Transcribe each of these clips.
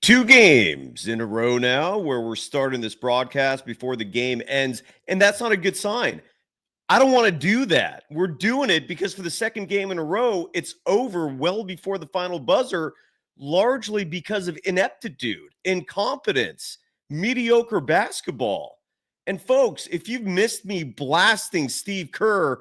2 games in a row now where we're starting this broadcast before the game ends, and that's not a good sign. I don't want to do that. We're doing it because for the second game in a row, it's over well before the final buzzer, largely because of ineptitude, incompetence, mediocre basketball. And folks, if you've missed me blasting Steve Kerr,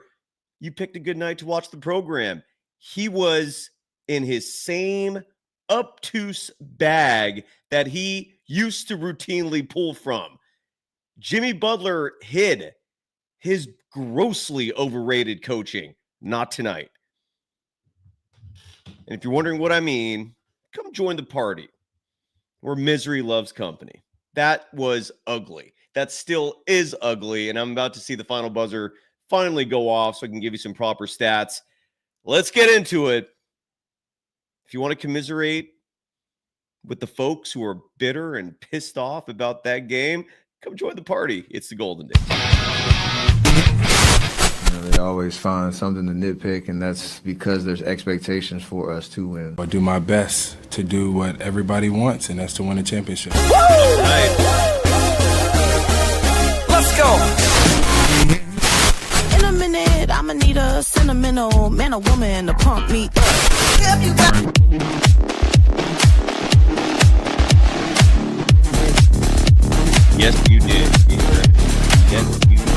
you picked a good night to watch the program. He was in his same obtuse bag that he used to routinely pull from. Jimmy Butler hid his grossly overrated coaching. Not tonight. And if you're wondering what I mean, come join the party where misery loves company. That was ugly. That still is ugly. And I'm about to see the final buzzer finally go off so I can give you some proper stats. Let's get into it. If you want to commiserate with the folks who are bitter and pissed off about that game, come join the party. It's the Golden Days. They always find something to nitpick, and that's because there's expectations for us to win. I do my best to do what everybody wants, and that's to win a championship. All right. Let's go. In a minute, I'ma need a sentimental man or woman to pump me up. Yes, you did. Yes, you did.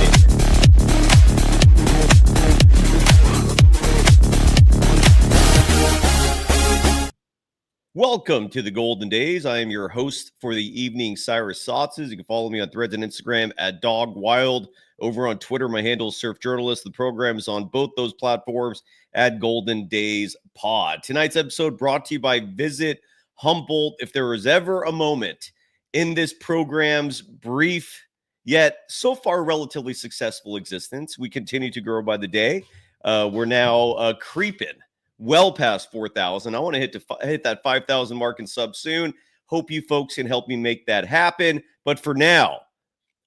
Welcome to the Golden Days. I am your host for the evening, Cyrus Saatsaz. You can follow me on Threads and Instagram at DogWild. Over on Twitter, my handle is Surf Journalist. The program is on both those platforms at Golden Days Pod. Tonight's episode brought to you by Visit Humboldt. If there was ever a moment in this program's brief, yet so far relatively successful existence, we continue to grow by the day. We're now creeping well past 4,000. I want to hit that 5,000 mark in subs soon. Hope you folks can help me make that happen. But for now,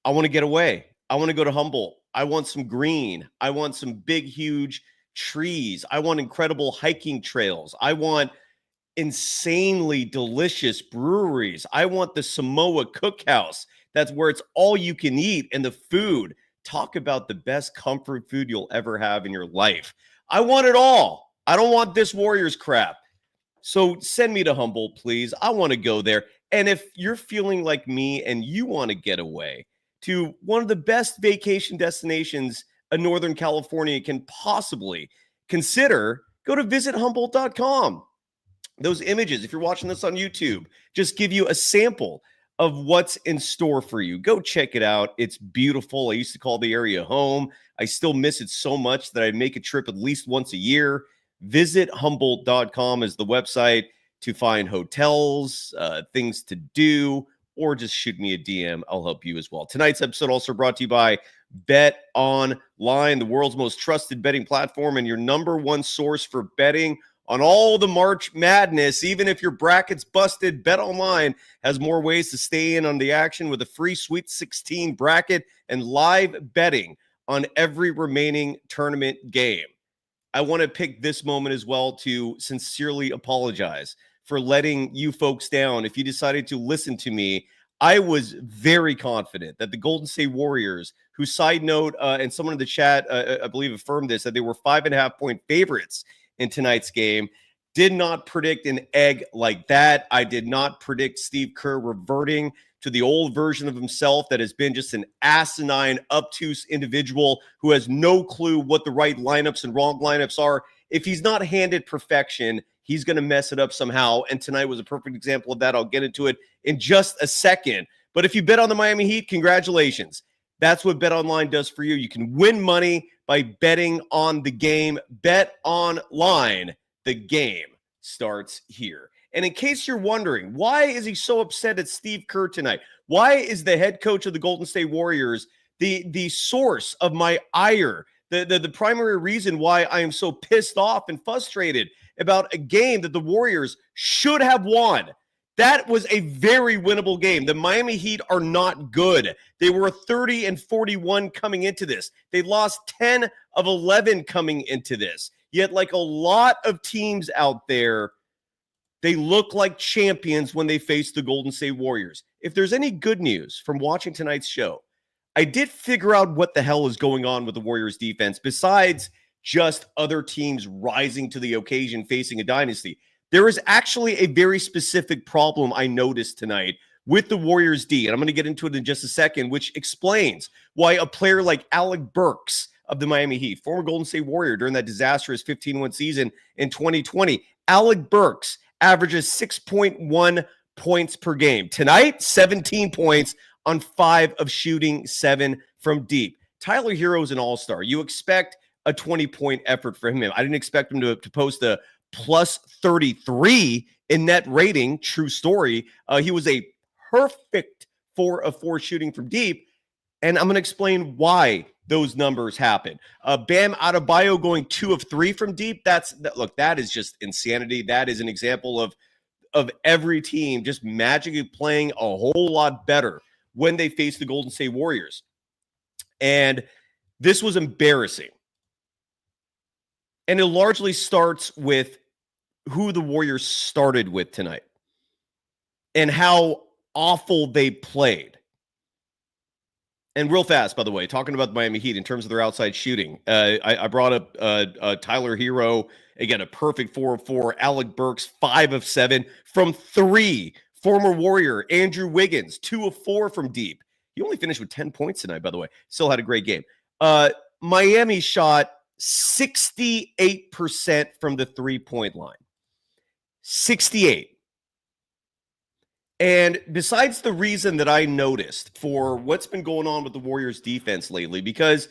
I want to get away. I want to go to Humboldt. I want some green. I want some big, huge trees. I want incredible hiking trails. I want insanely delicious breweries. I want the Samoa Cookhouse. That's where it's all you can eat, and the food. Talk about the best comfort food you'll ever have in your life. I want it all. I don't want this Warriors crap. So send me to Humboldt, please. I want to go there. And if you're feeling like me and you want to get away to one of the best vacation destinations a Northern California can possibly consider, go to visithumboldt.com. Those images, if you're watching this on YouTube, just give you a sample of what's in store for you. Go check it out. It's beautiful. I used to call the area home. I still miss it so much that I make a trip at least once a year. VisitHumboldt.com is the website to find hotels, things to do, or just shoot me a DM. I'll help you as well. Tonight's episode also brought to you by BetOnline, the world's most trusted betting platform and your number one source for betting on all the March Madness. Even if your bracket's busted, BetOnline has more ways to stay in on the action with a free Sweet 16 bracket and live betting on every remaining tournament game. I want to pick this moment as well to sincerely apologize for letting you folks down. If you decided to listen to me, I was very confident that the Golden State Warriors, who, side note, and someone in the chat, I believe, affirmed this, that they were 5.5-point favorites in tonight's game, did not predict an egg like that. I did not predict Steve Kerr reverting to the old version of himself that has been just an asinine, obtuse individual who has no clue what the right lineups and wrong lineups are. If he's not handed perfection, he's going to mess it up somehow. And tonight was a perfect example of that. I'll get into it in just a second. But if you bet on the Miami Heat, congratulations. That's what BetOnline does for you. You can win money by betting on the game. BetOnline, the game starts here. And in case you're wondering, why is he so upset at Steve Kerr tonight? Why is the head coach of the Golden State Warriors the source of my ire, the primary reason why I am so pissed off and frustrated about a game that the Warriors should have won? That was a very winnable game. The Miami Heat are not good. They were 30-41 coming into this. They lost 10 of 11 coming into this. Yet, like a lot of teams out there, They look like champions when they face the Golden State Warriors. If there's any good news from watching tonight's show, I did figure out what the hell is going on with the Warriors defense besides just other teams rising to the occasion facing a dynasty. There is actually a very specific problem I noticed tonight with the Warriors D, and I'm going to get into it in just a second, which explains why a player like Alec Burks of the Miami Heat, former Golden State Warrior during that disastrous 15-win season in 2020, Alec Burks averages 6.1 points per game. Tonight, 17 points on 5 of shooting 7 from deep. Tyler Herro is an all-star. You expect a 20-point effort from him. I didn't expect him to post a plus 33 in net rating. True story. He was a perfect 4 of 4 shooting from deep, and I'm going to explain why those numbers happen. Bam Adebayo going 2 of 3 from deep. Look, that is just insanity. That is an example of every team just magically playing a whole lot better when they face the Golden State Warriors. And this was embarrassing. And it largely starts with who the Warriors started with tonight and how awful they played. And real fast, by the way, talking about the Miami Heat in terms of their outside shooting, I brought up Tyler Herro, again, a perfect 4 of 4. Alec Burks, 5 of 7 from 3. Former Warrior Andrew Wiggins, 2 of 4 from deep. He only finished with 10 points tonight, by the way. Still had a great game. Miami shot 68% from the three-point line. 68. And besides the reason that I noticed for what's been going on with the Warriors defense lately, because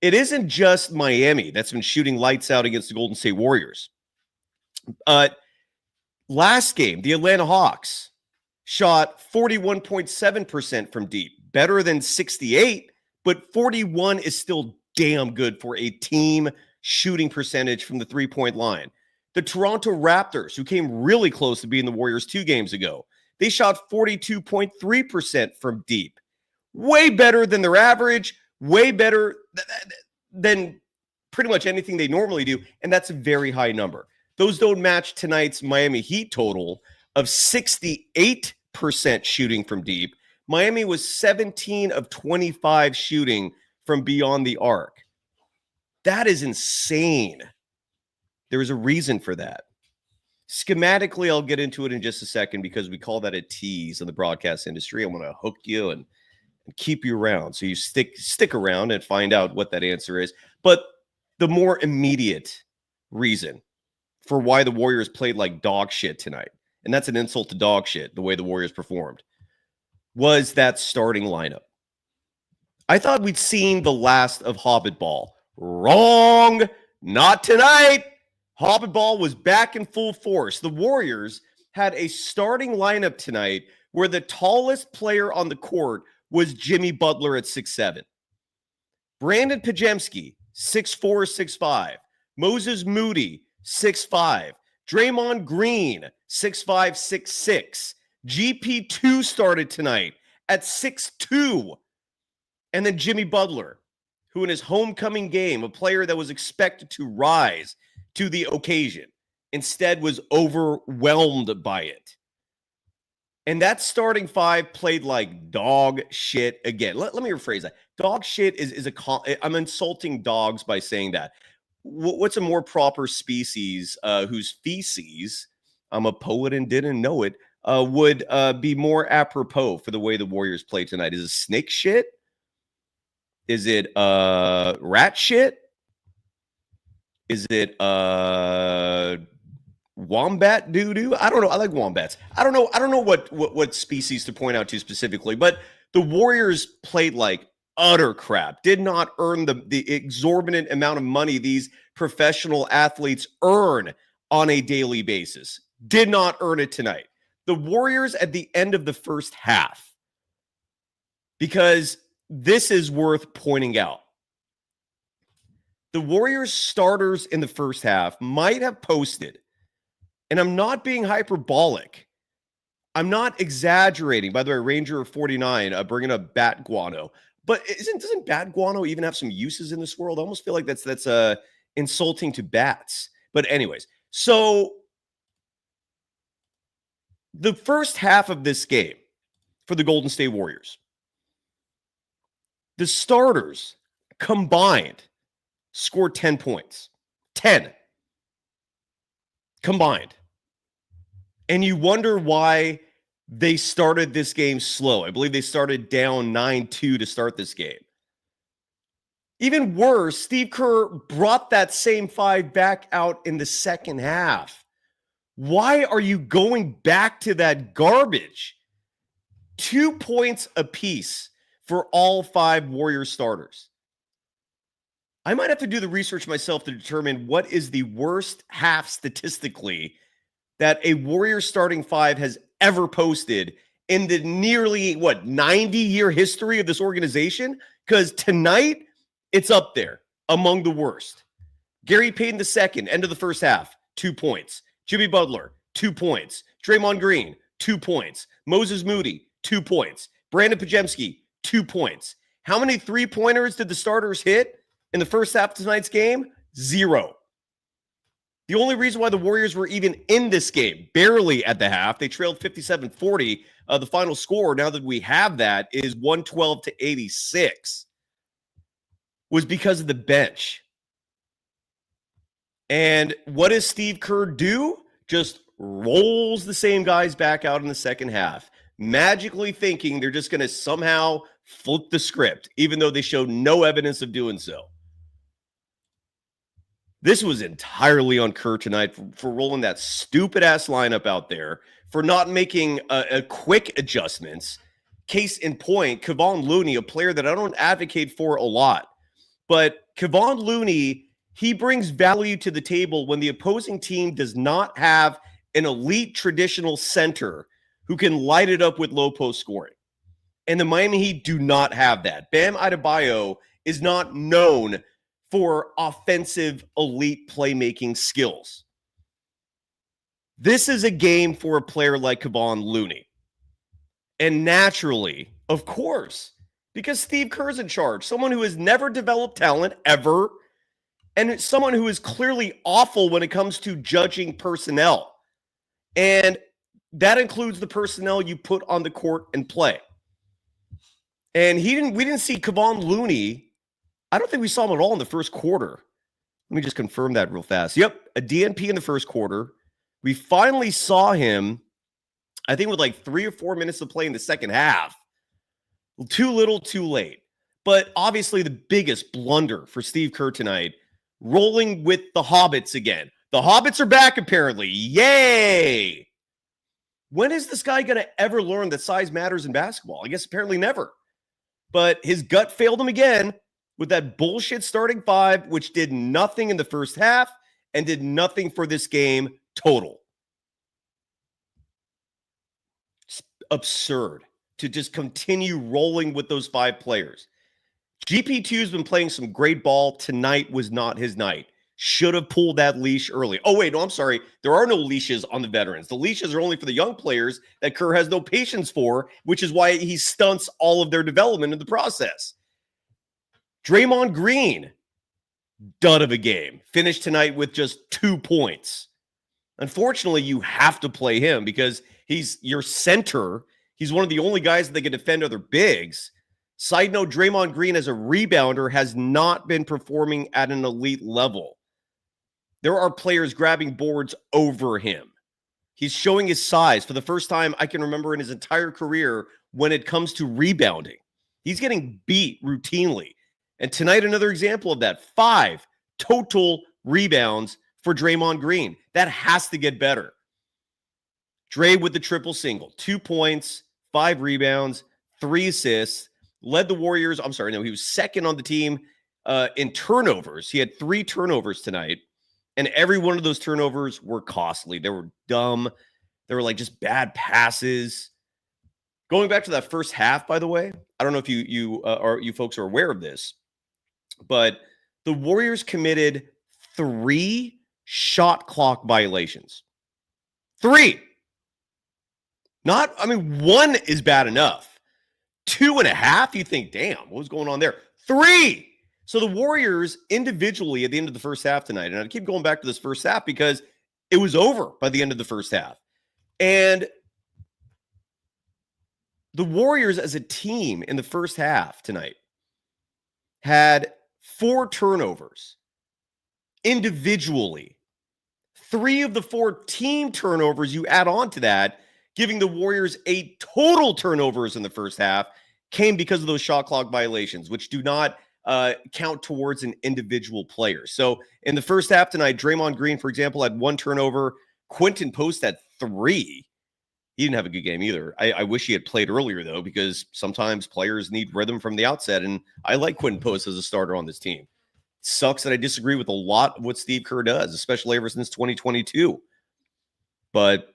it isn't just Miami that's been shooting lights out against the Golden State Warriors. Last game, the Atlanta Hawks shot 41.7% from deep, better than 68, but 41 is still damn good for a team shooting percentage from the three-point line. The Toronto Raptors, who came really close to beating the Warriors 2 games ago, they shot 42.3% from deep. Way better than their average, way better than pretty much anything they normally do, and that's a very high number. Those don't match tonight's Miami Heat total of 68% shooting from deep. Miami was 17 of 25 shooting from beyond the arc. That is insane. There is a reason for that. Schematically, I'll get into it in just a second because we call that a tease in the broadcast industry. I want to hook you and keep you around so you stick around and find out what that answer is. But the more immediate reason for why the Warriors played like dog shit tonight, and that's an insult to dog shit, the way the Warriors performed, was that starting lineup. I thought we'd seen the last of Hobbit Ball. Wrong. Not tonight. Hobbit Ball was back in full force. The Warriors had a starting lineup tonight where the tallest player on the court was Jimmy Butler at 6'7". Brandon Podziemski, 6'4", 6'5". Moses Moody, 6'5". Draymond Green, 6'5", 6'6". GP2 started tonight at 6'2". And then Jimmy Butler, who in his homecoming game, a player that was expected to rise to the occasion, instead was overwhelmed by it. And that starting 5 played like dog shit again. Let me rephrase that. Dog shit is I'm insulting dogs by saying that. What's a more proper species whose feces, I'm a poet and didn't know it, would be more apropos for the way the Warriors play tonight? Is it snake shit? Is it rat shit? Is it wombat doo-doo? I don't know. I like wombats. I don't know what species to point out to specifically, but the Warriors played like utter crap. Did not earn the exorbitant amount of money these professional athletes earn on a daily basis. Did not earn it tonight. The Warriors at the end of the first half, because this is worth pointing out. The Warriors starters in the first half might have posted, and I'm not being hyperbolic. I'm not exaggerating. By the way, Ranger 49 bringing up bat guano. But doesn't bat guano even have some uses in this world? I almost feel like that's insulting to bats. But anyways, so The first half of this game for the Golden State Warriors, the starters combined scored 10 points. 10 combined. And you wonder why they started this game slow. I believe they started down 9-2 to start this game. Even worse, Steve Kerr brought that same 5 back out in the second half. Why are you going back to that garbage? 2 points apiece for all 5 Warriors starters. I might have to do the research myself to determine what is the worst half statistically that a Warriors starting 5 has ever posted in the nearly, 90-year history of this organization? Because tonight, it's up there among the worst. Gary Payton II, end of the first half, 2 points. Jimmy Butler, 2 points. Draymond Green, 2 points. Moses Moody, 2 points. Brandon Podziemski, 2 points. How many three-pointers did the starters hit in the first half of tonight's game? 0. The only reason why the Warriors were even in this game, barely at the half, they trailed 57-40. The final score, now that we have that, is 112-86. Was because of the bench. And what does Steve Kerr do? Just rolls the same guys back out in the second half, magically thinking they're just going to somehow flip the script, even though they showed no evidence of doing so. This was entirely on Kerr tonight for rolling that stupid-ass lineup out there, for not making a quick adjustments. Case in point, Kevon Looney, a player that I don't advocate for a lot. But Kevon Looney, he brings value to the table when the opposing team does not have an elite traditional center who can light it up with low post scoring. And the Miami Heat do not have that. Bam Adebayo is not known for offensive elite playmaking skills. This is a game for a player like Kevon Looney. And naturally, of course, because Steve Kerr's in charge, someone who has never developed talent ever, and someone who is clearly awful when it comes to judging personnel. And that includes the personnel you put on the court and play. And we didn't see Kevon Looney. I don't think we saw him at all in the first quarter. Let me just confirm that real fast. Yep, a DNP in the first quarter. We finally saw him, I think, with like 3 or 4 minutes to play in the second half. Too little, too late. But obviously the biggest blunder for Steve Kerr tonight, rolling with the Hobbits again. The Hobbits are back, apparently. Yay! When is this guy going to ever learn that size matters in basketball? I guess apparently never. But his gut failed him again with that bullshit starting 5, which did nothing in the first half and did nothing for this game total. It's absurd to just continue rolling with those 5 players. GP2 has been playing some great ball. Tonight was not his night. Should have pulled that leash early. Oh, wait, no, I'm sorry. There are no leashes on the veterans. The leashes are only for the young players that Kerr has no patience for, which is why he stunts all of their development in the process. Draymond Green, dud of a game. Finished tonight with just 2 points. Unfortunately, you have to play him because he's your center. He's one of the only guys that can defend other bigs. Side note, Draymond Green as a rebounder has not been performing at an elite level. There are players grabbing boards over him. He's showing his size for the first time I can remember in his entire career when it comes to rebounding. He's getting beat routinely. And tonight, another example of that. 5 total rebounds for Draymond Green. That has to get better. Dre with the triple single. 2 points, 5 rebounds, 3 assists. Led the Warriors. He was second on the team in turnovers. He had 3 turnovers tonight. And every one of those turnovers were costly. They were dumb. They were like just bad passes. Going back to that first half, by the way, I don't know if you folks are aware of this, but the Warriors committed 3 shot clock violations. 3. 1 is bad enough. 2.5, you think, damn, what was going on there? 3. So the Warriors individually at the end of the first half tonight, and I keep going back to this first half because it was over by the end of the first half. And The Warriors as a team in the first half tonight had 4 turnovers individually. 3 of the 4 team turnovers you add on to that, giving the Warriors 8 total turnovers in the first half, came because of those shot clock violations, which do not count towards an individual player. So in the first half tonight, Draymond Green, for example, had 1 turnover. Quentin Post had 3. He didn't have a good game either. I wish he had played earlier, though, because sometimes players need rhythm from the outset, and I like Quentin Post as a starter on this team. Sucks that I disagree with a lot of what Steve Kerr does, especially ever since 2022. But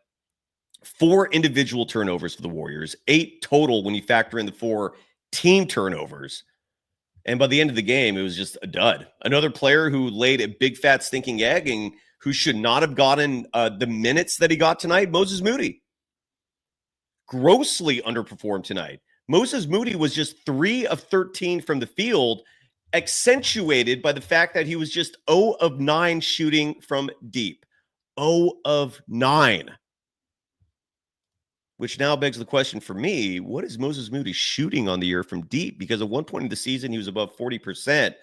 4 individual turnovers for the Warriors, 8 total when you factor in the 4 team turnovers. And by the end of the game, it was just a dud. Another player who laid a big, fat, stinking egg and who should not have gotten the minutes that he got tonight, Moses Moody. Grossly underperformed tonight. Moses Moody was just 3 of 13 from the field, accentuated by the fact that he was just 0 of 9 shooting from deep. 0 of 9. Which now begs the question for me, what is Moses Moody shooting on the year from deep? Because at one point in the season, he was above 40%.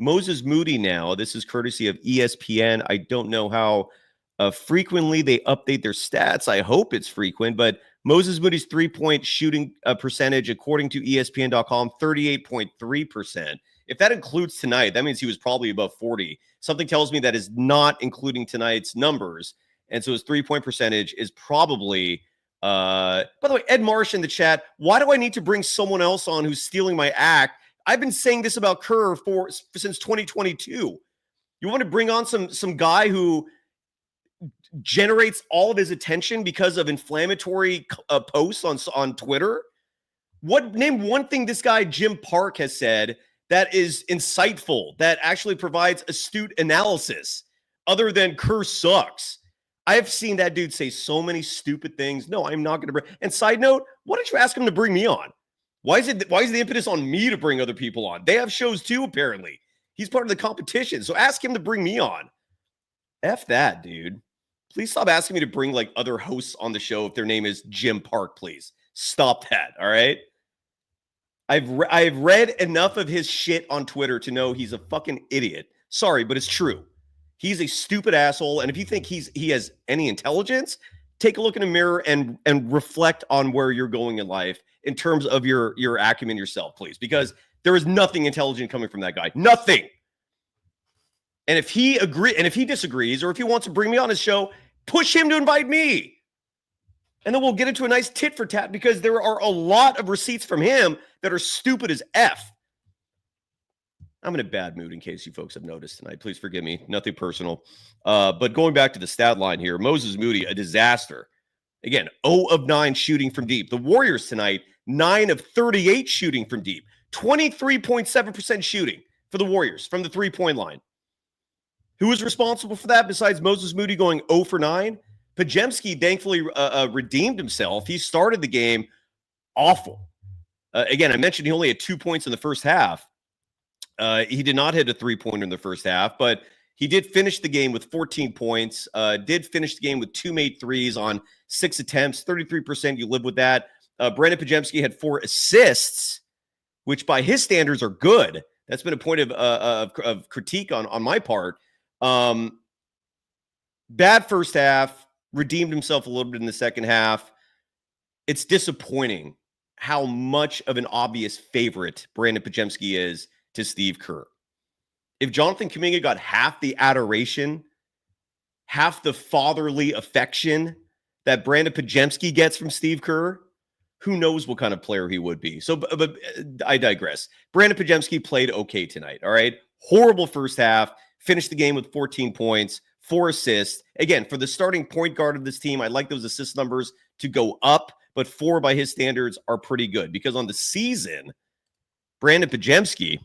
Moses Moody now, this is courtesy of ESPN. I don't know how frequently they update their stats. I hope it's frequent, but Moses Moody's three-point shooting percentage, according to ESPN.com, 38.3%. If that includes tonight, that means he was probably above 40. Something tells me that is not including tonight's numbers. And so his three-point percentage is probably, by the way, Ed Marsh in the chat, why do I need to bring someone else on who's stealing my act? I've been saying this about Kerr since 2022. You want to bring on some guy who generates all of his attention because of inflammatory posts on Twitter? Name one thing this guy Jim Park has said that is insightful, that actually provides astute analysis, other than Kerr sucks. I have seen that dude say so many stupid things. No, I'm not going to bring. And side note, why don't you ask him to bring me on? Why is the impetus on me to bring other people on? They have shows too, apparently. He's part of the competition, so ask him to bring me on. F that, dude. Please stop asking me to bring like other hosts on the show if their name is Jim Park, please. Stop that, all right? I've read enough of his shit on Twitter to know he's a fucking idiot. Sorry, but it's true. He's a stupid asshole, and if you think he has any intelligence, take a look in a mirror and reflect on where you're going in life in terms of your acumen yourself, please, because there is nothing intelligent coming from that guy. Nothing. And if he disagrees, or if he wants to bring me on his show, push him to invite me. And then we'll get into a nice tit for tat, because there are a lot of receipts from him that are stupid as F. I'm in a bad mood, in case you folks have noticed tonight. Please forgive me. Nothing personal. But going back to the stat line here, Moses Moody, a disaster. Again, 0 of 9 shooting from deep. The Warriors tonight, 9 of 38 shooting from deep. 23.7% shooting for the Warriors from the three-point line. Who was responsible for that besides Moses Moody going 0 for 9? Podziemski thankfully redeemed himself. He started the game awful. Again, I mentioned he only had 2 points in the first half. He did not hit a three-pointer in the first half, but he did finish the game with 14 points, did finish the game with 2 made threes on 6 attempts, 33%. You live with that. Brandon Podziemski had 4 assists, which by his standards are good. That's been a point of critique on my part. Bad first half, redeemed himself a little bit in the second half. It's disappointing how much of an obvious favorite Brandon Podziemski is to Steve Kerr. If Jonathan Kuminga got half the adoration, half the fatherly affection that Brandon Podziemski gets from Steve Kerr, who knows what kind of player he would be. So, but I digress. Brandon Podziemski played okay tonight, all right? Horrible first half, finished the game with 14 points, 4 assists. Again, for the starting point guard of this team, I'd like those assist numbers to go up, but 4 by his standards are pretty good, because on the season, Brandon Podziemski,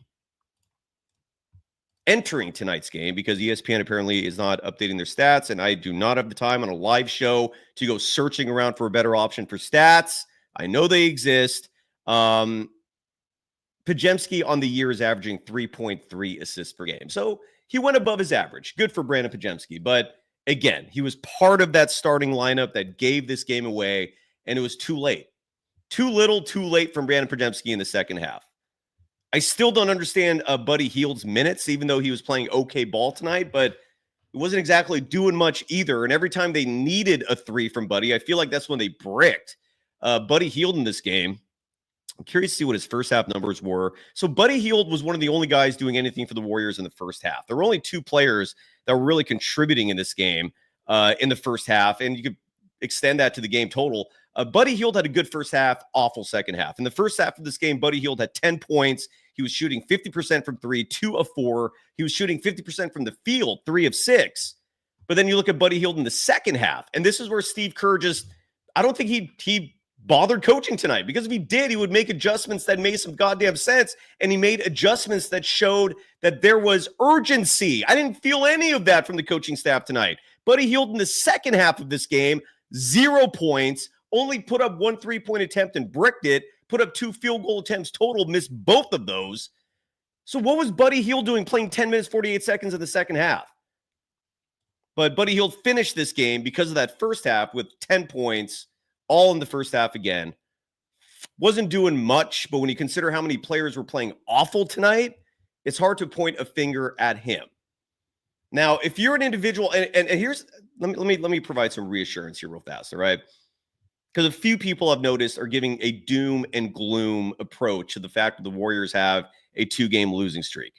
entering tonight's game, because ESPN apparently is not updating their stats, and I do not have the time on a live show to go searching around for a better option for stats. I know they exist. Podziemski on the year is averaging 3.3 assists per game. So he went above his average. Good for Brandon Podziemski. But again, he was part of that starting lineup that gave this game away, and it was too late. Too little, too late from Brandon Podziemski in the second half. I still don't understand Buddy Hield's minutes, even though he was playing okay ball tonight, but it wasn't exactly doing much either. And every time they needed a three from Buddy, I feel like that's when they bricked. Buddy Hield in this game, I'm curious to see what his first half numbers were. So Buddy Hield was one of the only guys doing anything for the Warriors in the first half. There were only two players that were really contributing in this game in the first half, and you could extend that to the game total. Buddy Hield had a good first half, awful second half. In the first half of this game, Buddy Hield had 10 points. He was shooting 50% from 3, 2 of 4. He was shooting 50% from the field, 3 of 6. But then you look at Buddy Hield in the second half, and this is where Steve Kerr I don't think he bothered coaching tonight, because if he did, he would make adjustments that made some goddamn sense, and he made adjustments that showed that there was urgency. I didn't feel any of that from the coaching staff tonight. Buddy Hield in the second half of this game, 0 points, only put up 1 3-point attempt and bricked it, put up 2 field goal attempts total, missed both of those. So what was Buddy Hield doing playing 10 minutes, 48 seconds in the second half? But Buddy Hield finished this game because of that first half with 10 points, all in the first half again. Wasn't doing much, but when you consider how many players were playing awful tonight, it's hard to point a finger at him. Now, if you're an individual, and here's, let me provide some reassurance here real fast, all right? Because a few people I've noticed are giving a doom and gloom approach to the fact that the Warriors have a 2-game losing streak.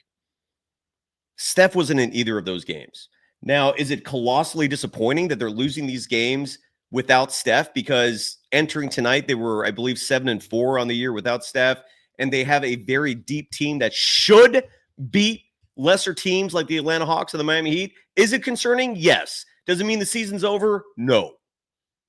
Steph wasn't in either of those games. Now, is it colossally disappointing that they're losing these games without Steph? Because entering tonight, they were, I believe, 7-4 on the year without Steph, and they have a very deep team that should beat lesser teams like the Atlanta Hawks and the Miami Heat. Is it concerning? Yes. Does it mean the season's over? No.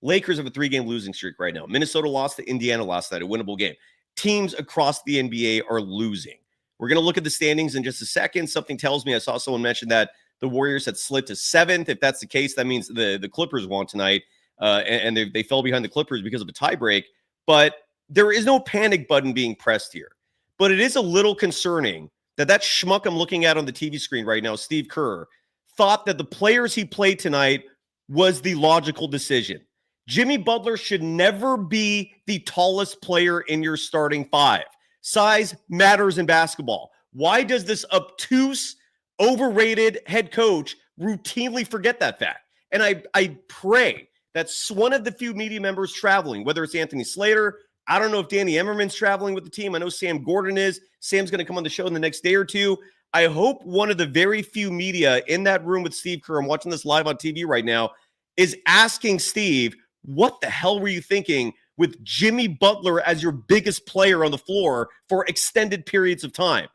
Lakers have a 3-game losing streak right now. Minnesota lost to Indiana last night, a winnable game. Teams across the NBA are losing. We're going to look at the standings in just a second. Something tells me, I saw someone mention that the Warriors had slid to 7th. If that's the case, that means the Clippers won tonight, and they fell behind the Clippers because of a tiebreak. But there is no panic button being pressed here. But it is a little concerning that schmuck I'm looking at on the TV screen right now, Steve Kerr, thought that the players he played tonight was the logical decision. Jimmy Butler should never be the tallest player in your starting 5. Size matters in basketball. Why does this obtuse, overrated head coach routinely forget that fact? And I pray that's one of the few media members traveling, whether it's Anthony Slater. I don't know if Danny Emmerman's traveling with the team. I know Sam Gordon is. Sam's going to come on the show in the next day or two. I hope one of the very few media in that room with Steve Kerr, I'm watching this live on TV right now, is asking Steve, what the hell were you thinking with Jimmy Butler as your biggest player on the floor for extended periods of time?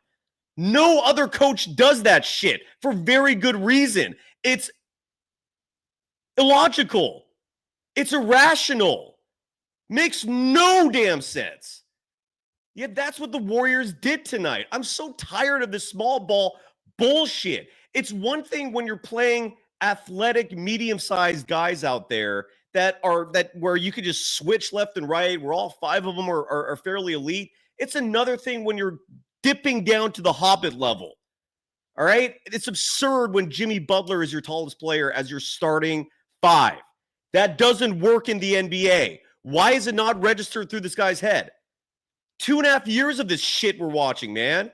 No other coach does that shit for very good reason. It's illogical. It's irrational. Makes no damn sense. Yet that's what the Warriors did tonight. I'm so tired of this small ball bullshit. It's one thing when you're playing athletic, medium-sized guys out there that where you could just switch left and right, where all 5 of them are fairly elite. It's another thing when you're dipping down to the Hobbit level. All right? It's absurd when Jimmy Butler is your tallest player as your starting 5. That doesn't work in the NBA. Why is it not registered through this guy's head? 2.5 years of this shit we're watching, man.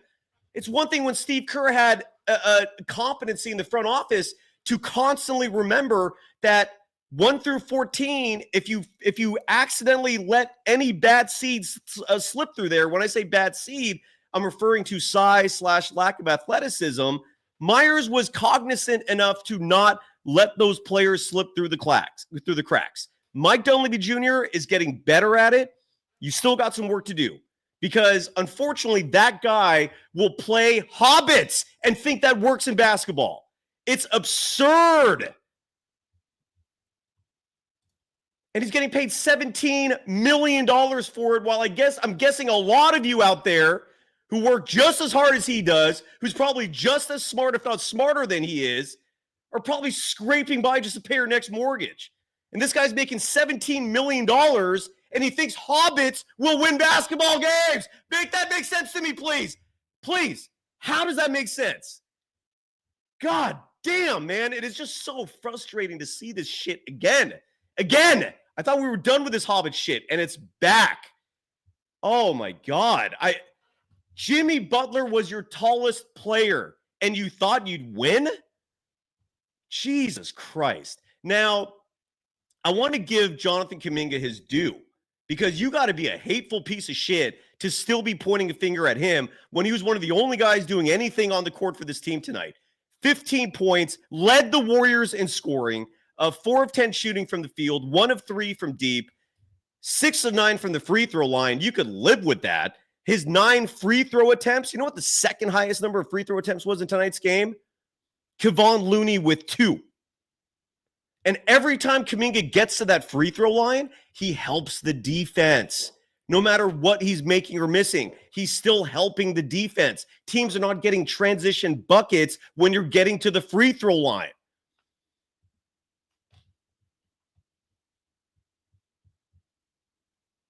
It's one thing when Steve Kerr had a competency in the front office to constantly remember that 1 through 14, if you accidentally let any bad seeds slip through there, when I say bad seed, I'm referring to size / lack of athleticism. Myers was cognizant enough to not let those players slip through the cracks. Mike Dunleavy Jr. is getting better at it. You still got some work to do, because unfortunately that guy will play hobbits and think that works in basketball. It's absurd. And he's getting paid $17 million for it, while I'm guessing a lot of you out there who work just as hard as he does, who's probably just as smart, if not smarter than he is, are probably scraping by just to pay your next mortgage. And this guy's making $17 million, and he thinks hobbits will win basketball games. Make that make sense to me, please. Please. How does that make sense? God damn, man. It is just so frustrating to see this shit again. I thought we were done with this Hobbit shit, and it's back. Oh my God. Jimmy Butler was your tallest player and you thought you'd win? Jesus Christ. Now, I want to give Jonathan Kuminga his due because you got to be a hateful piece of shit to still be pointing a finger at him when he was one of the only guys doing anything on the court for this team tonight. 15 points, led the Warriors in scoring, 4 of 10 shooting from the field, 1 of 3 from deep, 6 of 9 from the free throw line. You could live with that. His 9 free throw attempts, you know what the second highest number of free throw attempts was in tonight's game? Kevon Looney with 2. And every time Kuminga gets to that free throw line, he helps the defense. No matter what he's making or missing, he's still helping the defense. Teams are not getting transition buckets when you're getting to the free throw line.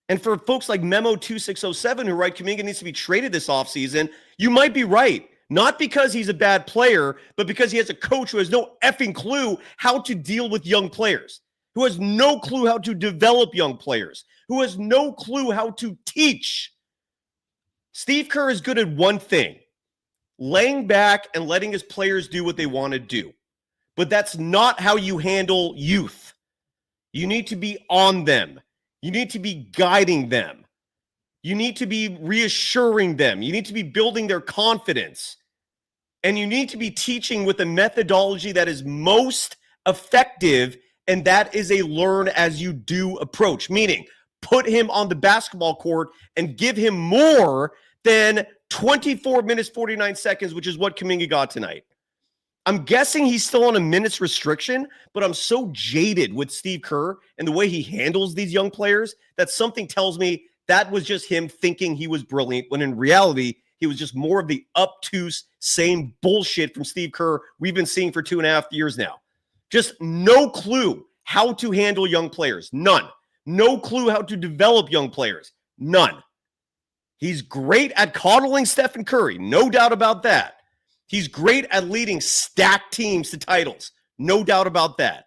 And for folks like Memo2607 who write Kuminga needs to be traded this offseason, you might be right. Not because he's a bad player, but because he has a coach who has no effing clue how to deal with young players, who has no clue how to develop young players, who has no clue how to teach. Steve Kerr is good at one thing, laying back and letting his players do what they want to do. But that's not how you handle youth. You need to be on them. You need to be guiding them. You need to be reassuring them. You need to be building their confidence. And you need to be teaching with a methodology that is most effective, and that is a learn as you do approach, meaning put him on the basketball court and give him more than 24 minutes, 49 seconds, which is what Kuminga got tonight. I'm guessing he's still on a minutes restriction, but I'm so jaded with Steve Kerr and the way he handles these young players that something tells me that was just him thinking he was brilliant, when in reality, he was just more of the obtuse, same bullshit from Steve Kerr we've been seeing for 2.5 years now. Just no clue how to handle young players. None. No clue how to develop young players. None. He's great at coddling Steph Curry. No doubt about that. He's great at leading stacked teams to titles. No doubt about that.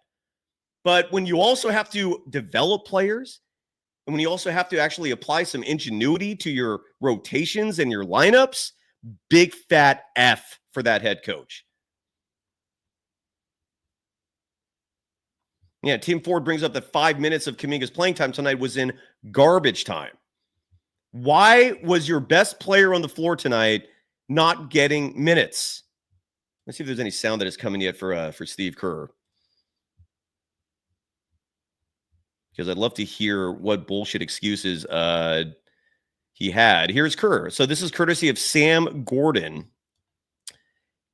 But when you also have to develop players, and when you also have to actually apply some ingenuity to your rotations and your lineups, big fat F for that head coach. Yeah, Tim Ford brings up that 5 minutes of Kuminga's playing time tonight was in garbage time. Why was your best player on the floor tonight not getting minutes? Let's see if there's any sound that is coming yet for Steve Kerr. Because I'd love to hear what bullshit excuses he had. Here's Kerr. So this is courtesy of Sam Gordon.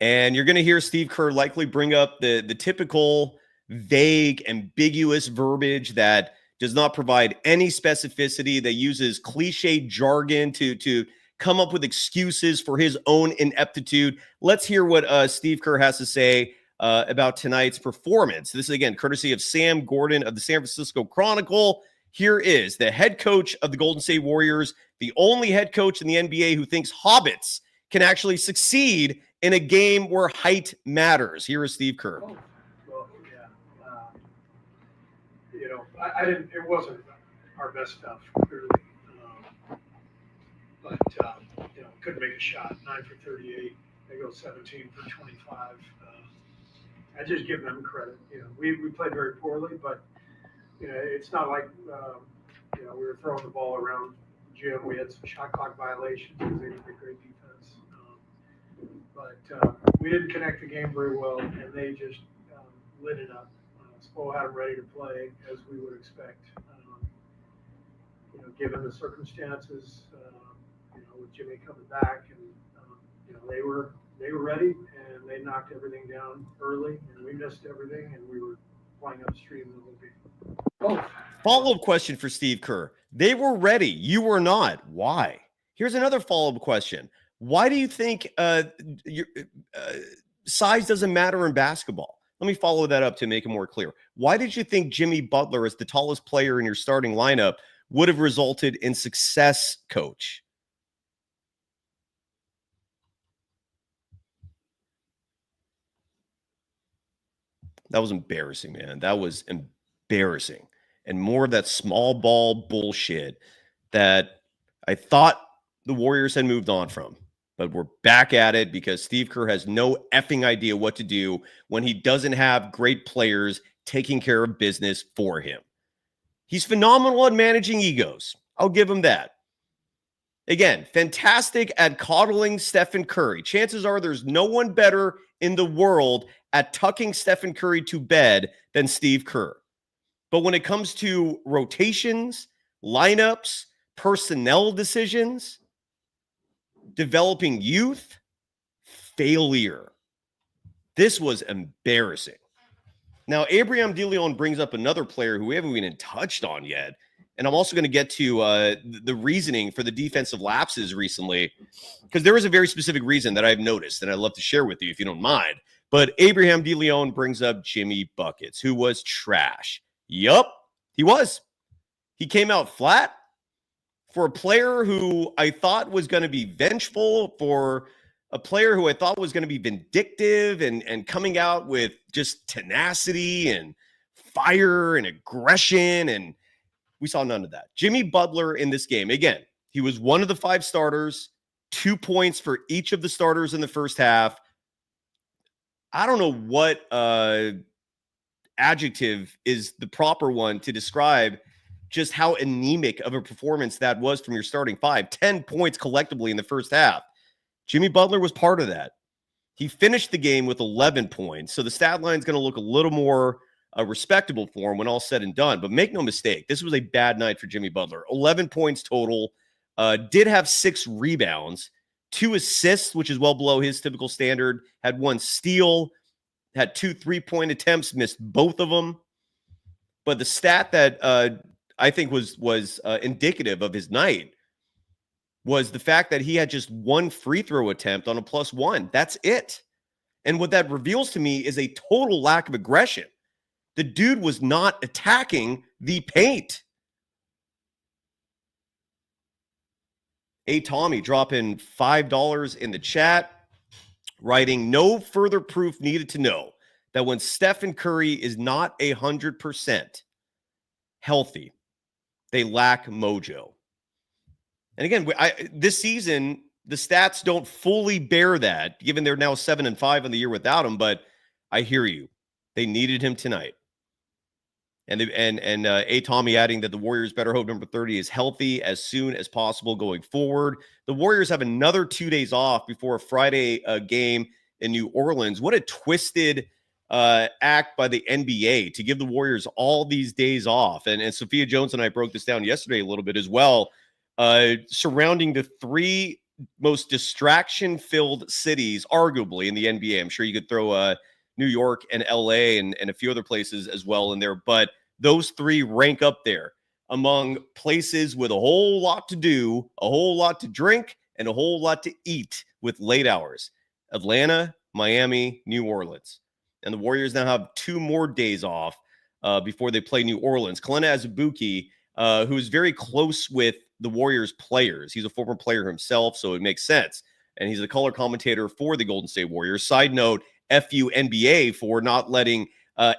And you're going to hear Steve Kerr likely bring up the typical vague, ambiguous verbiage that does not provide any specificity, that uses cliche jargon to come up with excuses for his own ineptitude. Let's hear what Steve Kerr has to say about tonight's performance. This is, again, courtesy of Sam Gordon of the San Francisco Chronicle. Here is the head coach of the Golden State Warriors, the only head coach in the NBA who thinks hobbits can actually succeed in a game where height matters. Here is Steve Kerr. Well, yeah. I didn't, it wasn't our best stuff, clearly. But couldn't make a shot. 9 for 38. They go 17 for 25. I just give them credit. We played very poorly, but it's not like we were throwing the ball around gym. We had some shot clock violations because they did a great defense. But we didn't connect the game very well, and they just lit it up. Spo had them ready to play, as we would expect. Given the circumstances, with Jimmy coming back, and they were ready, and they knocked everything down early, and we missed everything, and we were playing upstream a little bit. Follow-up question for Steve Kerr. They were ready. You were not. Why? Here's another follow-up question. Why do you think size doesn't matter in basketball? Let me follow that up to make it more clear. Why did you think Jimmy Butler, as the tallest player in your starting lineup, would have resulted in success, coach? That was embarrassing, man. That was embarrassing. And more of that small ball bullshit that I thought the Warriors had moved on from. But we're back at it because Steve Kerr has no effing idea what to do when he doesn't have great players taking care of business for him. He's phenomenal at managing egos. I'll give him that. Again, fantastic at coddling Stephen Curry. Chances are there's no one better in the world at tucking Stephen Curry to bed than Steve Kerr. But when it comes to rotations, lineups, personnel decisions, developing youth, failure. This was embarrassing. Now, Abraham DeLeon brings up another player who we haven't even touched on yet. And I'm also going to get to the reasoning for the defensive lapses recently, because there is a very specific reason that I've noticed, and I'd love to share with you if you don't mind. But Abraham DeLeon brings up Jimmy Buckets, who was trash. Yup, he was. He came out flat. For a player who I thought was going to be vengeful, for a player who I thought was going to be vindictive and coming out with just tenacity and fire and aggression, and we saw none of that. Jimmy Butler in this game, again, he was one of the 5 starters, 2 points for each of the starters in the first half. I don't know what adjective is the proper one to describe just how anemic of a performance that was from your starting 5. 10 points collectively in the first half. Jimmy Butler was part of that. He finished the game with 11 points, so the stat line is going to look a little more respectable for him when all said and done. But make no mistake, this was a bad night for Jimmy Butler. 11 points total. Did have 6 rebounds, 2 assists, which is well below his typical standard. Had 1 steal, had 2 3-point attempts, missed both of them. But the stat that I think was indicative of his night was the fact that he had just 1 free throw attempt on a +1. That's it. And what that reveals to me is a total lack of aggression. The dude was not attacking the paint. Tommy dropping $5 in the chat, writing, no further proof needed to know that when Stephen Curry is not 100% healthy, they lack mojo. And again, this season, the stats don't fully bear that, given they're now 7-5 on the year without him. But I hear you. They needed him tonight. And Tommy adding that the Warriors better hope number 30 is healthy as soon as possible going forward. The Warriors have another 2 days off before a Friday game in New Orleans. What a twisted act by the NBA to give the Warriors all these days off. And Sophia Jones and I broke this down yesterday a little bit as well, surrounding the 3 most distraction-filled cities, arguably, in the NBA. I'm sure you could throw New York and LA and a few other places as well in there, but those 3 rank up there among places with a whole lot to do, a whole lot to drink, and a whole lot to eat with late hours. Atlanta, Miami, New Orleans. And the Warriors now have 2 more days off before they play New Orleans. Kalena Azubuike, who is very close with the Warriors players. He's a former player himself, so it makes sense. And he's a color commentator for the Golden State Warriors. Side note, FU NBA for not letting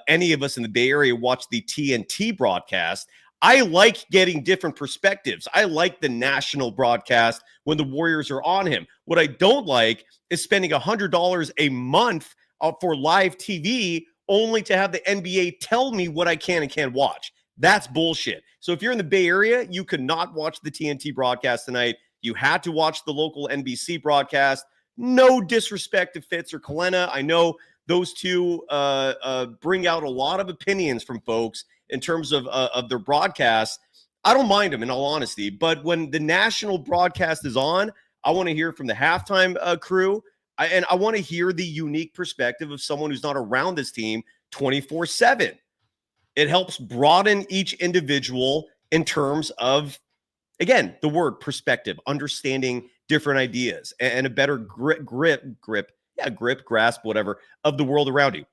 any of us in the Bay Area watch the TNT broadcast. I like getting different perspectives. I like the national broadcast when the Warriors are on him. What I don't like is spending $100 a month for live TV only to have the NBA tell me what I can and can't watch. That's bullshit. So if you're in the Bay Area, you could not watch the TNT broadcast tonight. You had to watch the local NBC broadcast. No disrespect to Fitz or Kalena. I know those two bring out a lot of opinions from folks in terms of their broadcasts. I don't mind them, in all honesty. But when the national broadcast is on, I want to hear from the halftime crew. And I want to hear the unique perspective of someone who's not around this team 24/7. It helps broaden each individual in terms of, again, the word perspective, understanding different ideas, and a better grasp, whatever, of the world around you.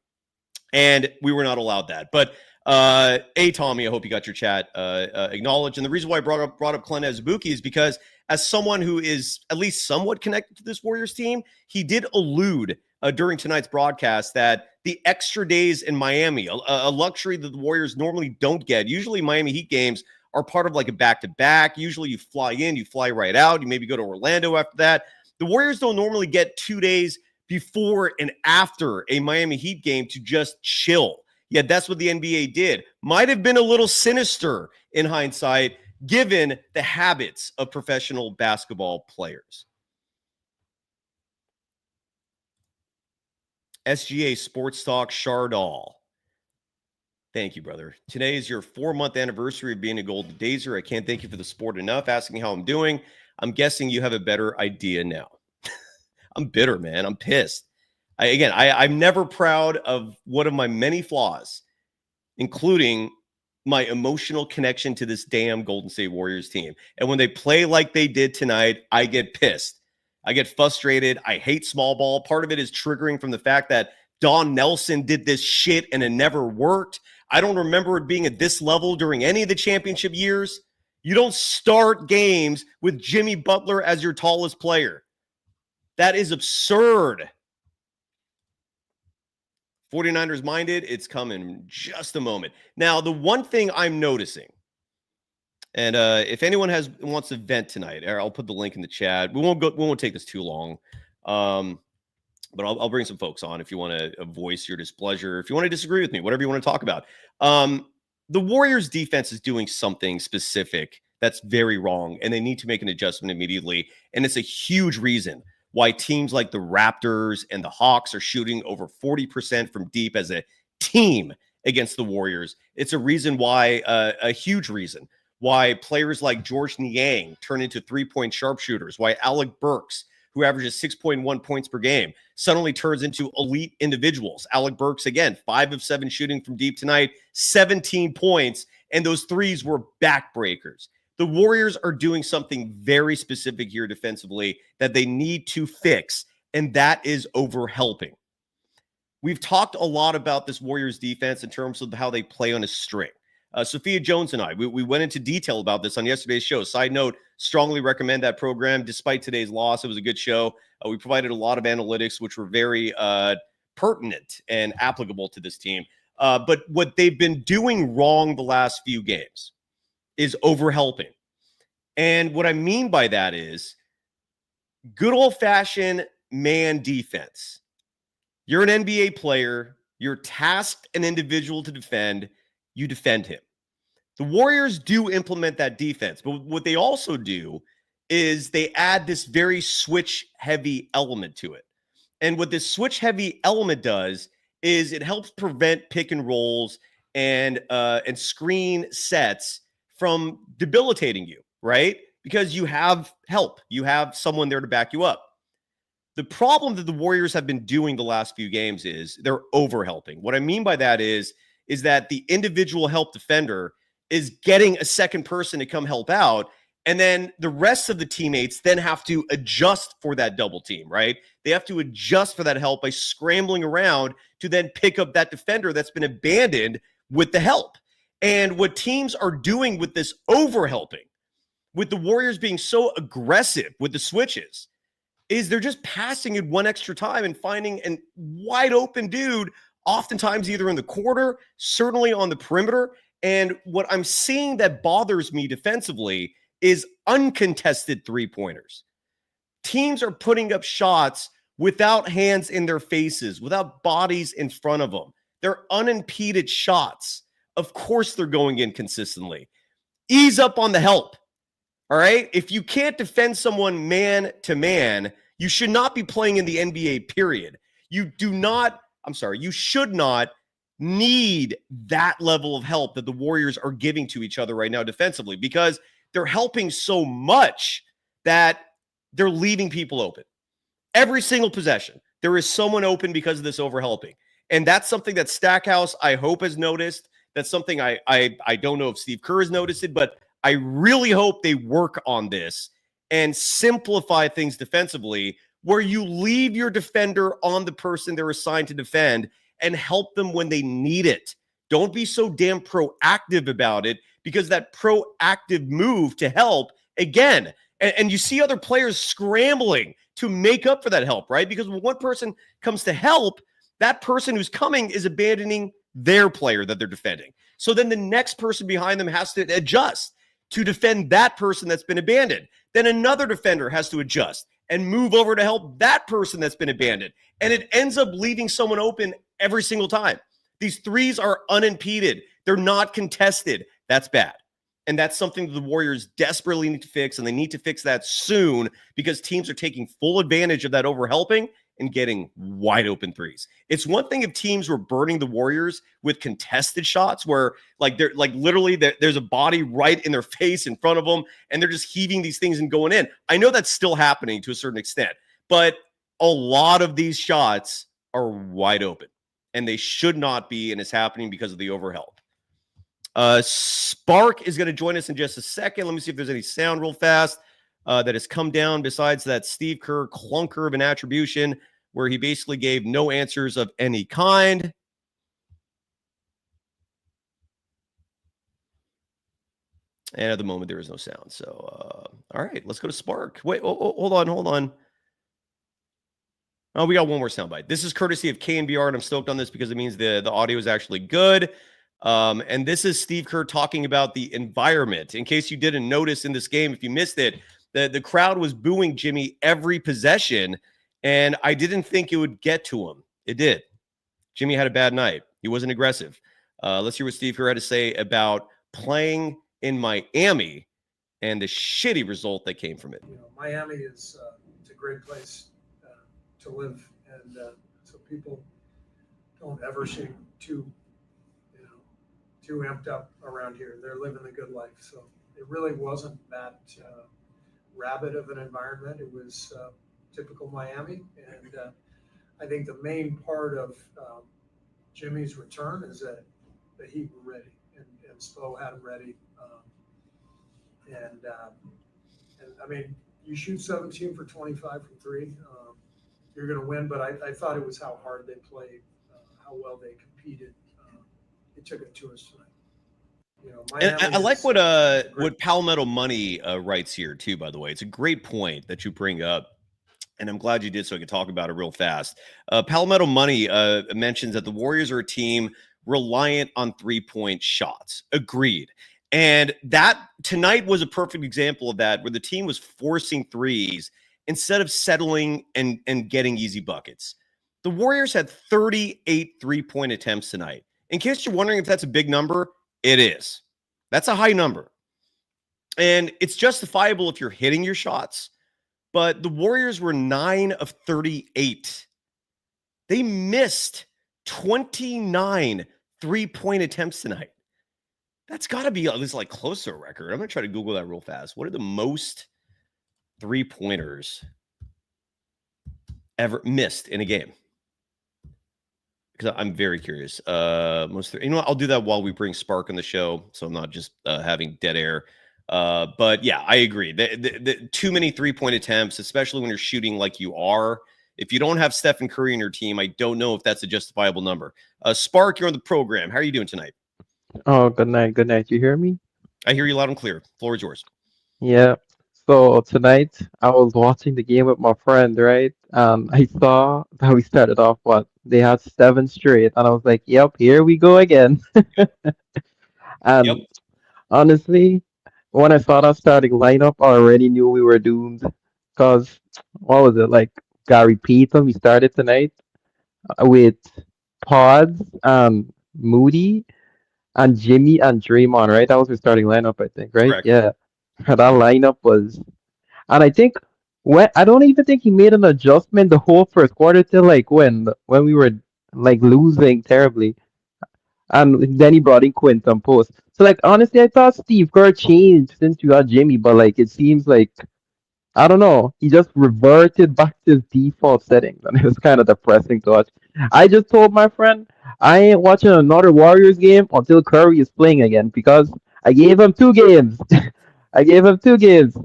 And we were not allowed that. But Tommy, I hope you got your chat acknowledged. And the reason why I brought up Kalena Azubuike is because as someone who is at least somewhat connected to this Warriors team, he did allude during tonight's broadcast that the extra days in Miami, a luxury that the Warriors normally don't get. Usually Miami Heat games are part of like a back-to-back. Usually you fly in, you fly right out. You maybe go to Orlando after that. The Warriors don't normally get 2 days before and after a Miami Heat game to just chill. Yeah, that's what the NBA did. Might have been a little sinister in hindsight, given the habits of professional basketball players. SGA Sports Talk, Shardall. Thank you, brother. Today is your 4-month anniversary of being a Golden Dazer. I can't thank you for the support enough. Asking how I'm doing. I'm guessing you have a better idea now. I'm bitter, man. I'm pissed. I'm never proud of one of my many flaws, including my emotional connection to this damn Golden State Warriors team. And when they play like they did tonight, I get pissed. I get frustrated. I hate small ball. Part of it is triggering from the fact that Don Nelson did this shit and it never worked. I don't remember it being at this level during any of the championship years. You don't start games with Jimmy Butler as your tallest player. That is absurd. 49ers minded, it's coming in just a moment. Now, the one thing I'm noticing, and if anyone wants to vent tonight, I'll put the link in the chat. We won't take this too long, but I'll bring some folks on if you want to voice your displeasure, if you want to disagree with me, whatever you want to talk about. The Warriors defense is doing something specific that's very wrong, and they need to make an adjustment immediately, and it's a huge reason why teams like the Raptors and the Hawks are shooting over 40% from deep as a team against the Warriors. It's a reason why, a huge reason, why players like George Niang turn into three-point sharpshooters, why Alec Burks, who averages 6.1 points per game, suddenly turns into elite individuals. Alec Burks, again, 5 of 7 shooting from deep tonight, 17 points, and those threes were backbreakers. The Warriors are doing something very specific here defensively that they need to fix, and that is overhelping. We've talked a lot about this Warriors defense in terms of how they play on a string. Sophia Jones and I, we went into detail about this on yesterday's show. Side note, strongly recommend that program. Despite today's loss, it was a good show. We provided a lot of analytics, which were very pertinent and applicable to this team. But what they've been doing wrong the last few games is overhelping. And what I mean by that is good old-fashioned man defense. You're an NBA player. You're tasked an individual to defend. You defend him. The Warriors do implement that defense, but what they also do is they add this very switch-heavy element to it. And what this switch-heavy element does is it helps prevent pick and rolls and screen sets from debilitating you, right? Because you have help. You have someone there to back you up. The problem that the Warriors have been doing the last few games is they're overhelping. What I mean by that is that the individual help defender is getting a second person to come help out, and then the rest of the teammates then have to adjust for that double team, right? They have to adjust for that help by scrambling around to then pick up that defender that's been abandoned with the help. And what teams are doing with this overhelping, with the Warriors being so aggressive with the switches, is they're just passing it one extra time and finding a wide open dude, oftentimes either in the quarter, certainly on the perimeter. And what I'm seeing that bothers me defensively is uncontested three-pointers. Teams are putting up shots without hands in their faces, without bodies in front of them. They're unimpeded shots. Of course they're going in consistently. Ease up on the help. All right? If you can't defend someone man to man, you should not be playing in the NBA, period. You should not need that level of help that the Warriors are giving to each other right now defensively, because they're helping so much that they're leaving people open. Every single possession, there is someone open because of this overhelping. And that's something that Stackhouse, I hope, has noticed. That's something I don't know if Steve Kerr has noticed it, but I really hope they work on this and simplify things defensively, where you leave your defender on the person they're assigned to defend and help them when they need it. Don't be so damn proactive about it, because that proactive move to help, again, and you see other players scrambling to make up for that help, right? Because when one person comes to help, that person who's coming is abandoning their player that they're defending. So then the next person behind them has to adjust. to defend that person that's been abandoned. Then another defender has to adjust and move over to help that person that's been abandoned. And it ends up leaving someone open every single time. These threes are unimpeded. They're not contested. That's bad. And that's something that the Warriors desperately need to fix, and they need to fix that soon because teams are taking full advantage of that overhelping and getting wide open threes. It's one thing if teams were burning the Warriors with contested shots where they're literally there's a body right in their face in front of them and they're just heaving these things and going in. I know that's still happening to a certain extent, but a lot of these shots are wide open and they should not be, and it's happening because of the overhelp. Spark is going to join us in just a second. Let me see if there's any sound real fast that has come down besides that Steve Kerr clunker of an attribution where he basically gave no answers of any kind. And at the moment, there is no sound. So, all right, let's go to Spark. Wait, hold on. Oh, we got one more soundbite. This is courtesy of KNBR, and I'm stoked on this because it means the audio is actually good. And this is Steve Kerr talking about the environment. In case you didn't notice in this game, if you missed it, the crowd was booing Jimmy every possession, and I didn't think it would get to him. It did. Jimmy had a bad night. He wasn't aggressive. Let's hear what Steve Kerr had to say about playing in Miami and the shitty result that came from it. Miami is it's a great place to live, and so people don't ever seem too amped up around here. They're living the good life. So it really wasn't that rabid of an environment. It was typical Miami. And I think the main part of Jimmy's return is that the Heat were ready and Spo had him ready. And I mean, you shoot 17 for 25 from three, you're going to win. But I thought it was how hard they played, how well they competed. It took it to us tonight. And I like what Palmetto Money writes here too. By the way, it's a great point that you bring up, and I'm glad you did so I could talk about it real fast. Palmetto Money mentions that the Warriors are a team reliant on 3-point shots. Agreed. And that tonight was a perfect example of that, where the team was forcing threes instead of settling and getting easy buckets. The Warriors had 38 3-point attempts tonight. In case you're wondering if that's a big number, it is. That's a high number. And it's justifiable if you're hitting your shots. But the Warriors were 9 of 38. They missed 29 3-point attempts tonight. That's got to be at least close to a record. I'm going to try to Google that real fast. What are the most 3-pointers ever missed in a game? Because I'm very curious. I'll do that while we bring Spark on the show, so I'm not just having dead air. But yeah, I agree. The too many 3-point attempts, especially when you're shooting like you are. If you don't have Steph Curry in your team, I don't know if that's a justifiable number. Spark, you're on the program. How are you doing tonight? Oh, good night. Good night. You hear me? I hear you loud and clear. Floor is yours. Yeah. So tonight I was watching the game with my friend, right? I saw how we started off they had 7 straight, and I was like, "Yep, here we go again." And Yep. honestly, when I saw that starting lineup, I already knew we were doomed. Cause what was it Gary Payton? We started tonight with Pods, Moody, and Jimmy and Draymond, right? That was the starting lineup, I think, right? Correct. Yeah. That lineup was, and I think I don't even think he made an adjustment the whole first quarter till when we were losing terribly, and then he brought in Quinton Post. So honestly, I thought Steve Kerr changed since you got Jimmy, but it seems I don't know, he just reverted back to his default settings, and it was kind of depressing to watch. I just told my friend I ain't watching another Warriors game until Curry is playing again because I gave him 2 games. I gave him 2 games.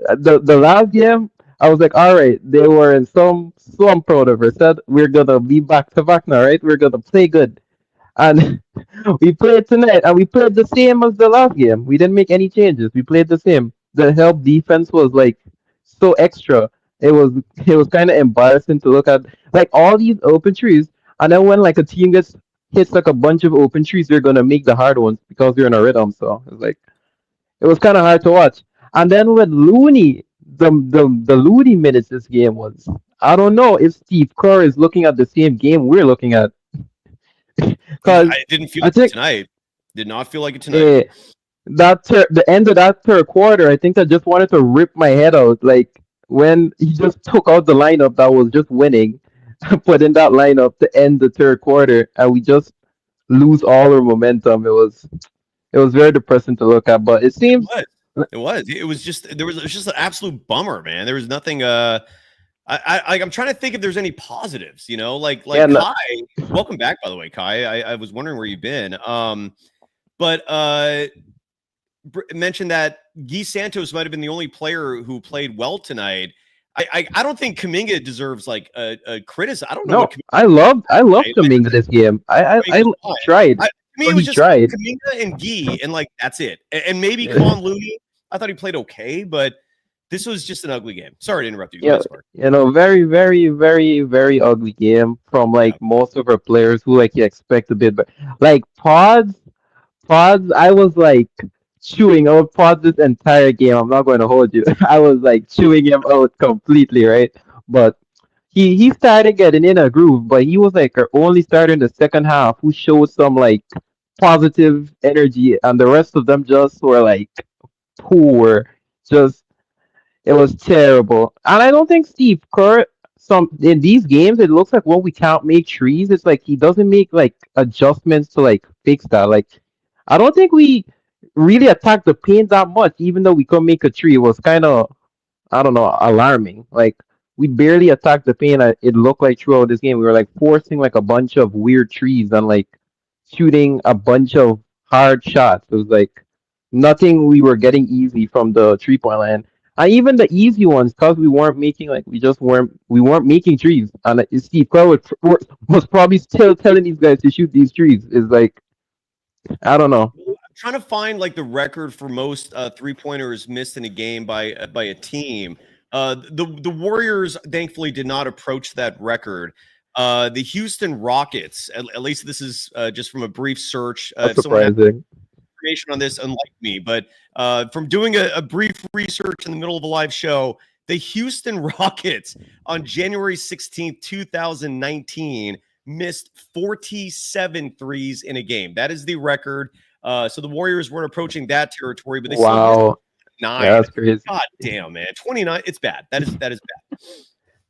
The last game, I was like, all right, they were in some slump or whatever. Said we're gonna be back to back now, right? We're gonna play good, and we played tonight, and we played the same as the last game. We didn't make any changes. We played the same. The help defense was so extra. It was kind of embarrassing to look at, all these open trees, and then when a team hits a bunch of open trees, they're gonna make the hard ones because they're in a rhythm. So it's It was kind of hard to watch. And then with Looney, the Looney minutes this game was. I don't know if Steve Kerr is looking at the same game we're looking at, because I didn't feel I it think tonight. Did not feel like it tonight. uh, the end of that third quarter, I think I just wanted to rip my head out. Like when he just took out the lineup that was just winning, put in that lineup to end the third quarter, and we just lose all our momentum. It was very depressing to look at, but it It seems was. It was. It was just an absolute bummer, man. There was nothing. I'm trying to think if there's any positives. yeah, Like Kai. Welcome back, by the way, Kai. I was wondering where you've been. But mentioned that Guy Santos might have been the only player who played well tonight. I don't think Kuminga deserves like a criticism. I don't know no, what I love Kuminga. Kaminga this game. I Kuminga's fine. tried. To me, Or it he was just tried. Kuminga and Guy, and like that's it. And maybe Yeah. Kevon Looney. I thought he played okay, but this was just an ugly game. Sorry to interrupt you. Go Yeah, ahead, Spark. very, very, very, very ugly game from Yeah. like most of our players who like you expect a bit, but like Pods, I was like chewing out Pods this entire game. I'm not going to hold you. I was like chewing him out completely, right? But he started getting in a groove, but he was like our only starter in the second half who showed some like positive energy, and the rest of them just were like poor. Just it was terrible. And I don't think Steve Kerr some in these games it looks like when we can't make trees, it's like he doesn't make like adjustments to like fix that. Like I don't think we really attacked the paint that much, even though we could make a tree. It was kind of I don't know, alarming. Like we barely attacked the paint. It looked like throughout this game we were like forcing like a bunch of weird trees and like shooting a bunch of hard shots. It was like nothing we were getting easy from the 3 point line. And even the easy ones, cause we weren't making like we weren't making trees. And Steve Kerr was probably still telling these guys to shoot these trees. Is like I don't know. I'm trying to find like the record for most 3-pointers missed in a game by a team. The Warriors thankfully did not approach that record. The Houston Rockets, at least this is just from a brief search. That's If someone has surprising. information on this, unlike me, but from doing a brief research in the middle of a live show, the Houston Rockets on January 16th, 2019 missed 47 threes in a game. That is the record. So the Warriors weren't approaching that territory, but they still missed Wow. 9. Yeah, that's crazy. God damn, man. 29. It's bad. That is bad.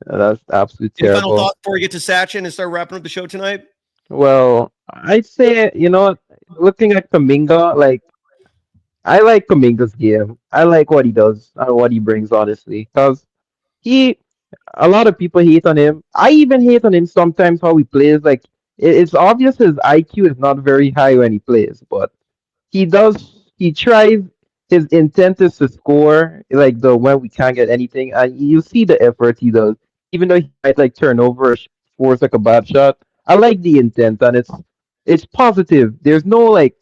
That's absolutely Any final terrible. thoughts before we get to Satchin and start wrapping up the show tonight? Well, I'd say, looking at Kuminga, like, I like Kuminga's game. I like what he does and what he brings, honestly. Because he, a lot of people hate on him. I even hate on him sometimes how he plays. Like, it's obvious his IQ is not very high when he plays, but he tries. His intent is to score, like the when we can't get anything, and you see the effort he does. Even though he might like turn over, or force like a bad shot, I like the intent, and it's positive. There's no like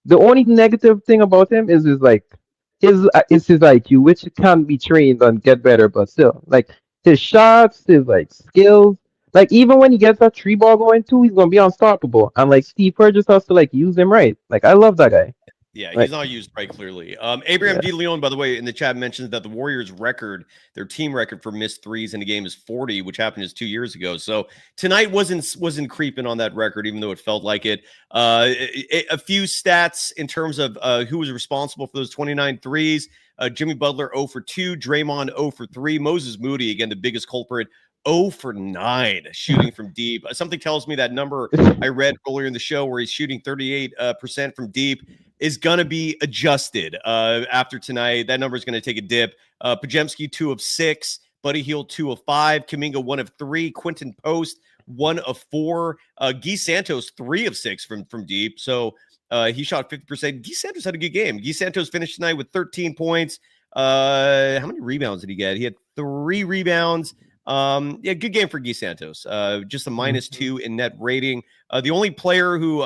the only negative thing about him is his IQ, which can be trained and get better, but still like his shots, his like skills. Like even when he gets that tree ball going too, he's gonna be unstoppable. And like Steve Kerr just has to like use him right. Like I love that guy. Yeah, Like he's not used right clearly. Abraham yeah. D. Leon, by the way, in the chat mentions that the Warriors' record, their team record for missed threes in a game is 40, which happened just 2 years ago. So tonight wasn't creeping on that record, even though it felt like it. A few stats in terms of who was responsible for those 29 threes. Jimmy Butler 0 for 2, Draymond 0 for 3, Moses Moody, again, the biggest culprit, 0 for 9 shooting from deep. Something tells me that number I read earlier in the show where he's shooting 38% from deep is going to be adjusted after tonight. That number is going to take a dip. Podziemski, 2 of 6. Buddy Hield, 2 of 5. Kuminga, 1 of 3. Quentin Post, 1 of 4. Guy Santos, 3 of 6 from deep. So he shot 50%. Guy Santos had a good game. Guy Santos finished tonight with 13 points. How many rebounds did he get? He had 3 rebounds. Yeah, good game for Guy Santos. Just a -2 in net rating. The only player who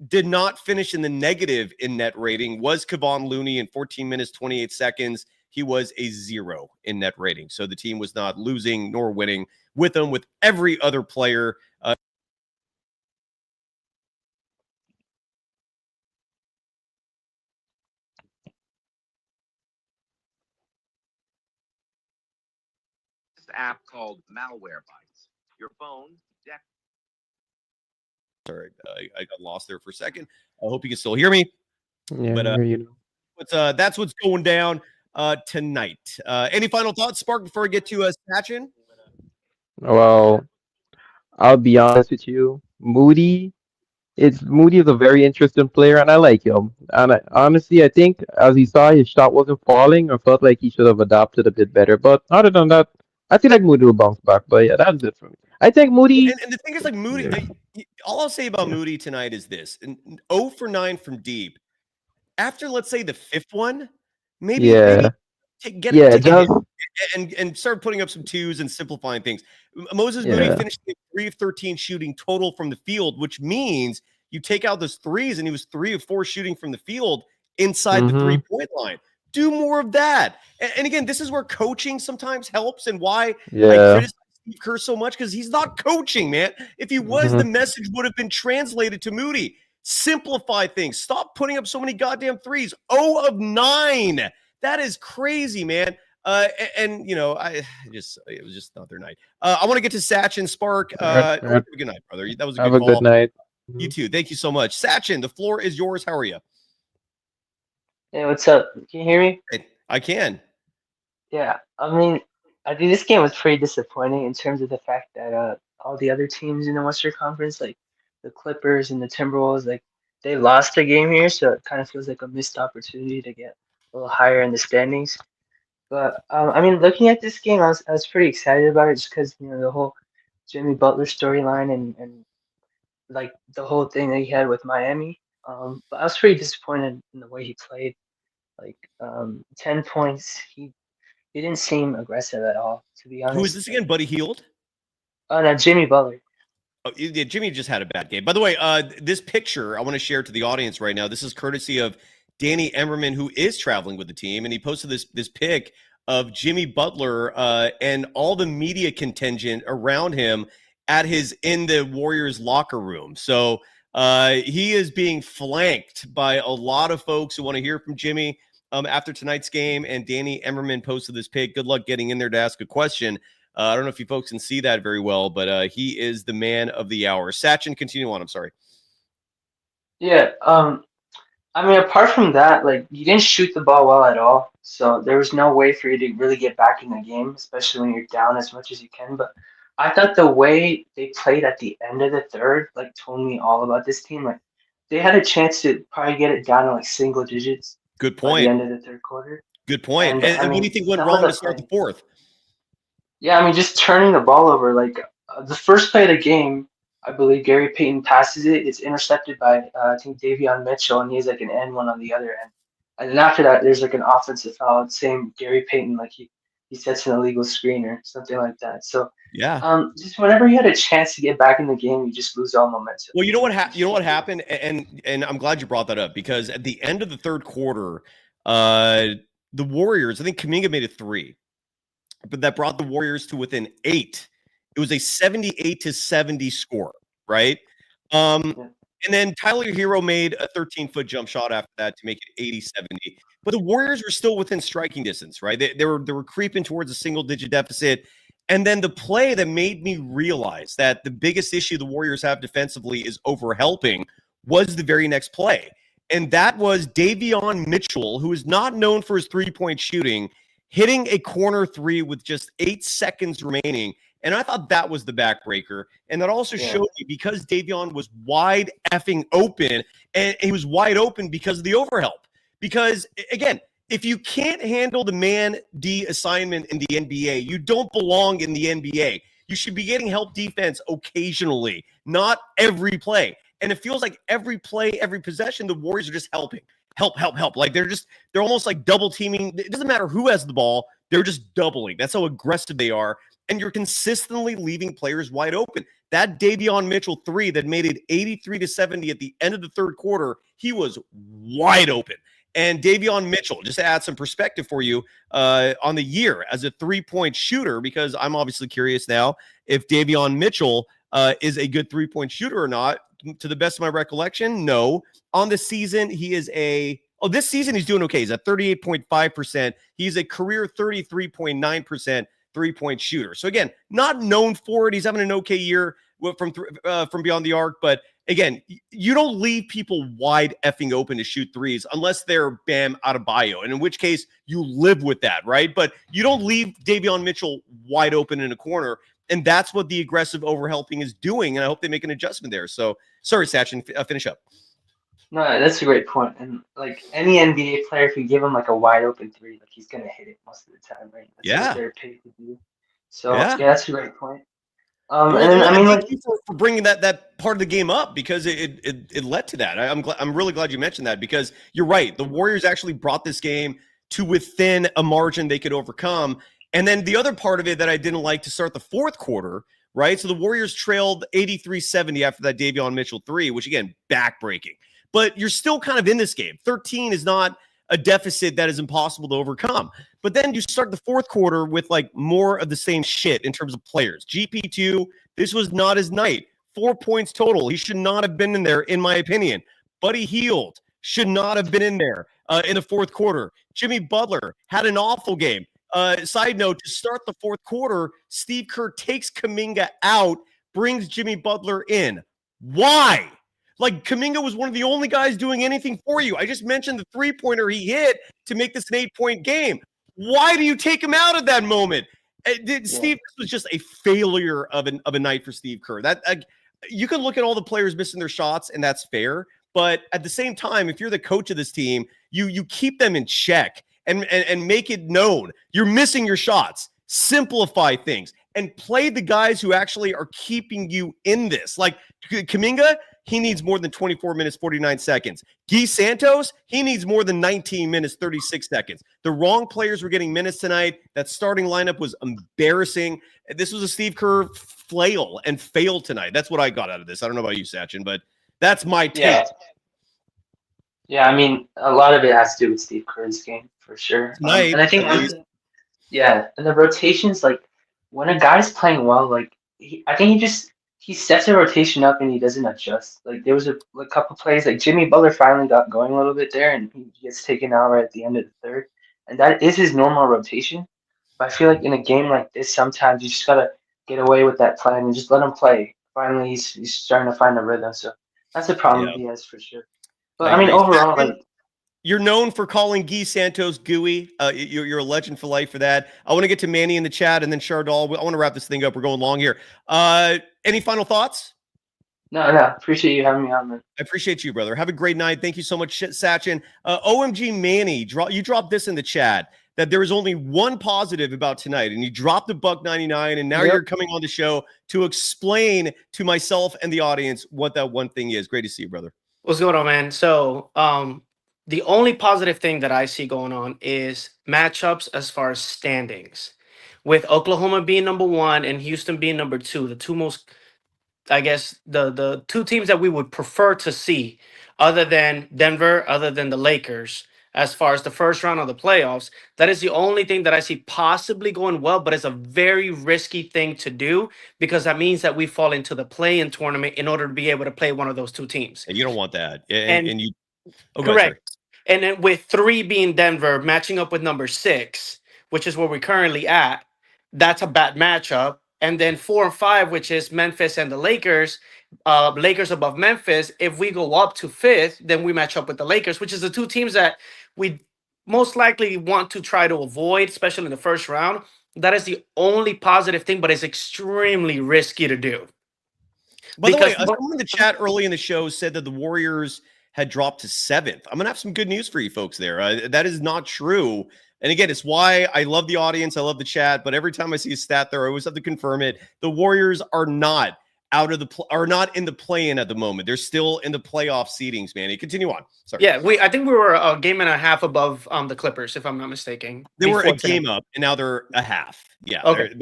did not finish in the negative in net rating was Kevon Looney in 14 minutes, 28 seconds. He was a 0 in net rating. So the team was not losing nor winning with him, with every other player. app called Malwarebytes. Your phone. Sorry, I got lost there for a second. I hope you can still hear me. Yeah, But you that's what's going down tonight. Any final thoughts, Spark, before we get to Satchin? know. Well, I'll be honest with you. Moody is a very interesting player, and I like him. And honestly, I think as he saw his shot wasn't falling, I felt like he should have adapted a bit better. But other than that, I feel like Moody will bounce back. But yeah, that's it for me. I think Moody. And the thing is, like Moody, Yeah, all I'll say about yeah, Moody tonight is this: 0 for 9 from deep. After, let's say, the fifth one, maybe yeah, take yeah. a hit Just and start putting up some twos and simplifying things. Moses Moody yeah. finished with 3 of 13 shooting total from the field, which means you take out those threes, and he was 3 of 4 shooting from the field inside the Mm-hmm. 3-point line. Do more of that. And again, this is where coaching sometimes helps, and why I Yeah. criticize Steve Kerr so much, because he's not coaching, man. If he was, the Mm-hmm. message would have been translated to Moody. Simplify things. Stop putting up so many goddamn threes. 0 of 9. That is crazy, man. And you know, it was just not their night. I want to get to Satchin, Spark. Right, right. Good night, brother. That was a Have good a good call. night. You too. Thank you so much. Satchin, the floor is yours. How are you? Hey, what's up? Can you hear me? I can. Yeah, I mean, I think this game was pretty disappointing in terms of the fact that all the other teams in the Western Conference, like the Clippers and the Timberwolves, like they lost their game here, so it kind of feels like a missed opportunity to get a little higher in the standings. But I mean, looking at this game, I was pretty excited about it just because the whole Jimmy Butler storyline and like the whole thing that he had with Miami. But I was pretty disappointed in the way he played. Like 10 points, he didn't seem aggressive at all, to be Who is honest. this again? Buddy Hield? Oh no, Jimmy Butler. Oh, yeah, Jimmy just had a bad game. By the way, this picture I want to share to the audience right now. This is courtesy of Danny Emmerman, who is traveling with the team, and he posted this pic of Jimmy Butler and all the media contingent around him in the Warriors locker room. So he is being flanked by a lot of folks who want to hear from Jimmy after tonight's game. And Danny Emmerman posted this pic. Good luck getting in there to ask a question. I don't know if you folks can see that very well, but he is the man of the hour. Satchin, continue on. I'm sorry. Yeah, I mean, apart from that, like you didn't shoot the ball well at all, so there was no way for you to really get back in the game, especially when you're down as much as you can. But I thought the way they played at the end of the third, like, told me all about this team. Like, they had a chance to probably get it down to like single digits Good by the point. end of the third quarter. Good point. And I And what do you mean, think went some of wrong the to start the play. fourth? Yeah, I mean, just turning the ball over. Like the first play of the game, I believe Gary Payton passes it. It's intercepted by I think Davion Mitchell, and he has like an end one on the other end. And then after that, there's like an offensive foul. Same Gary Payton, like he sets an illegal screen or something like that. So Yeah. just whenever you had a chance to get back in the game, you just lose all momentum. Well, you know what happened, and I'm glad you brought that up, because at the end of the third quarter, the Warriors, I think Kuminga made a 3, but that brought the Warriors to within 8. It was a 78-70 score, right? Yeah. And then Tyler Hero made a 13-foot jump shot after that to make it 80-70. But the Warriors were still within striking distance, right? They were creeping towards a single-digit deficit. And then the play that made me realize that the biggest issue the Warriors have defensively is overhelping was the very next play. And that was Davion Mitchell, who is not known for his three-point shooting, hitting a corner 3 with just 8 seconds remaining. And I thought that was the backbreaker. And that also showed me, because Davion was wide effing open, and he was wide open because of the overhelp. Because, again, if you can't handle the man D assignment in the NBA, you don't belong in the NBA. You should be getting help defense occasionally, not every play. And it feels like every play, every possession, the Warriors are just helping. Help. Like they're almost like double teaming. It doesn't matter who has the ball. They're just doubling. That's how aggressive they are. And you're consistently leaving players wide open. That Davion Mitchell 3 that made it 83-70 at the end of the third quarter, he was wide open. And Davion Mitchell, just to add some perspective for you on the year as a three-point shooter, because I'm obviously curious now if Davion Mitchell is a good three-point shooter or not. To the best of my recollection, no. On the season, he is this season he's doing okay. He's at 38.5%. He's a career 33.9% three-point shooter. So again, not known for it. He's having an okay year from beyond the arc, but again, you don't leave people wide effing open to shoot threes unless they're Bam Adebayo, and in which case you live with that, right? But you don't leave Davion Mitchell wide open in a corner, and that's what the aggressive overhelping is doing, and I hope they make an adjustment there. So, sorry, Satchin, finish up. No, that's a great point. And like any NBA player, if you give him like a wide open three, like he's gonna hit it most of the time, right? That's what they're paid to do. So yeah, that's a great point. And then I mean, thank like you for bringing that part of the game up, because it led to that. I'm really glad you mentioned that, because you're right. The Warriors actually brought this game to within a margin they could overcome. And then the other part of it that I didn't like to start the fourth quarter, right? So the Warriors trailed 83-70 after that Davion Mitchell three, which again, backbreaking. But you're still kind of in this game. 13 is not a deficit that is impossible to overcome. But then you start the fourth quarter with like more of the same shit in terms of players. GP2, this was not his night. 4 points total. He should not have been in there, in my opinion. Buddy Hield should not have been in there in the fourth quarter. Jimmy Butler had an awful game. Side note, to start the fourth quarter, Steve Kerr takes Kuminga out, brings Jimmy Butler in. Why? Like, Kuminga was one of the only guys doing anything for you. I just mentioned the three-pointer he hit to make this an 8-point game. Why do you take him out at that moment? Steve, this was just a failure of a night for Steve Kerr. You can look at all the players missing their shots, and that's fair. But at the same time, if you're the coach of this team, you keep them in check and make it known. You're missing your shots. Simplify things and play the guys who actually are keeping you in this. Like Kuminga, he needs more than 24 minutes, 49 seconds. Guy Santos, he needs more than 19 minutes, 36 seconds. The wrong players were getting minutes tonight. That starting lineup was embarrassing. This was a Steve Kerr flail and fail tonight. That's what I got out of this. I don't know about you, Satchin, but that's my take. Yeah, I mean, a lot of it has to do with Steve Kerr's game, for sure. Tonight, and I think and the rotations, like, when a guy's playing well, like, I think he sets a rotation up and he doesn't adjust. Like, there was a couple plays, like Jimmy Butler finally got going a little bit there, and he gets taken out right at the end of the third. And that is his normal rotation. But I feel like in a game like this, sometimes you just gotta get away with that plan and just let him play. Finally, he's starting to find a rhythm. So that's a problem he has for sure. But I mean, overall, like, you're known for calling Guy Santos gooey. You're a legend for life for that. I want to get to Manny in the chat and then Shardall. I want to wrap this thing up. We're going long here. Any final thoughts? No. Appreciate you having me on, man. I appreciate you, brother. Have a great night. Thank you so much, Satchin. OMG Manny, you dropped this in the chat, that there is only one positive about tonight, and you dropped the $1.99, and now you're coming on the show to explain to myself and the audience what that one thing is. Great to see you, brother. What's going on, man? So, the only positive thing that I see going on is matchups as far as standings, with Oklahoma being number 1 and Houston being number 2, the two most, I guess, the two teams that we would prefer to see, other than Denver, other than the Lakers, as far as the first round of the playoffs. That is the only thing that I see possibly going well, but it's a very risky thing to do, because that means that we fall into the play-in tournament in order to be able to play one of those two teams. And you don't want that. And you correct. And then with 3 being Denver matching up with number 6, which is where we're currently at, that's a bad matchup. And then 4 and 5, which is Memphis and the Lakers, Lakers above Memphis. If we go up to 5th, then we match up with the Lakers, which is the two teams that we most likely want to try to avoid, especially in the first round. That is the only positive thing, but it's extremely risky to do. By the way, someone in the chat early in the show said that the Warriors had dropped to 7th. I'm going to have some good news for you folks there. That is not true. And again, it's why I love the audience. I love the chat. But every time I see a stat there, I always have to confirm it. The Warriors are not not in the play-in at the moment. They're still in the playoff seedings, Manny. Continue on. Sorry. Yeah, I think we were a game and a half above the Clippers, if I'm not mistaken. They were a game up, and now they're a half. Yeah. Okay.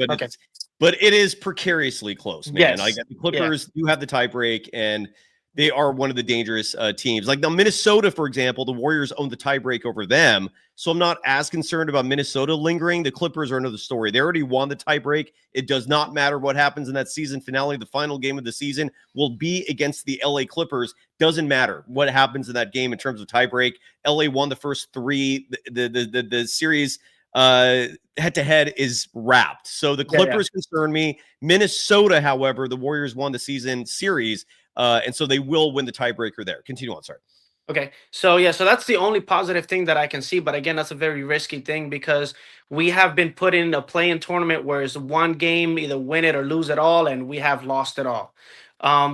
But it is precariously close, man. Yes. The Clippers do have the tiebreak, and they are one of the dangerous teams. Like now, Minnesota, for example, the Warriors own the tiebreak over them. So I'm not as concerned about Minnesota lingering. The Clippers are another story. They already won the tiebreak. It does not matter what happens in that season finale. The final game of the season will be against the LA Clippers. Doesn't matter what happens in that game in terms of tiebreak. LA won the first 3. The series head-to-head is wrapped. So the Clippers concern me. Minnesota, however, the Warriors won the season series, and so they will win the tiebreaker there. Continue on, sorry. Okay, so that's the only positive thing that I can see. But again, that's a very risky thing because we have been put in a play-in tournament where it's one game, either win it or lose it all, and we have lost it all.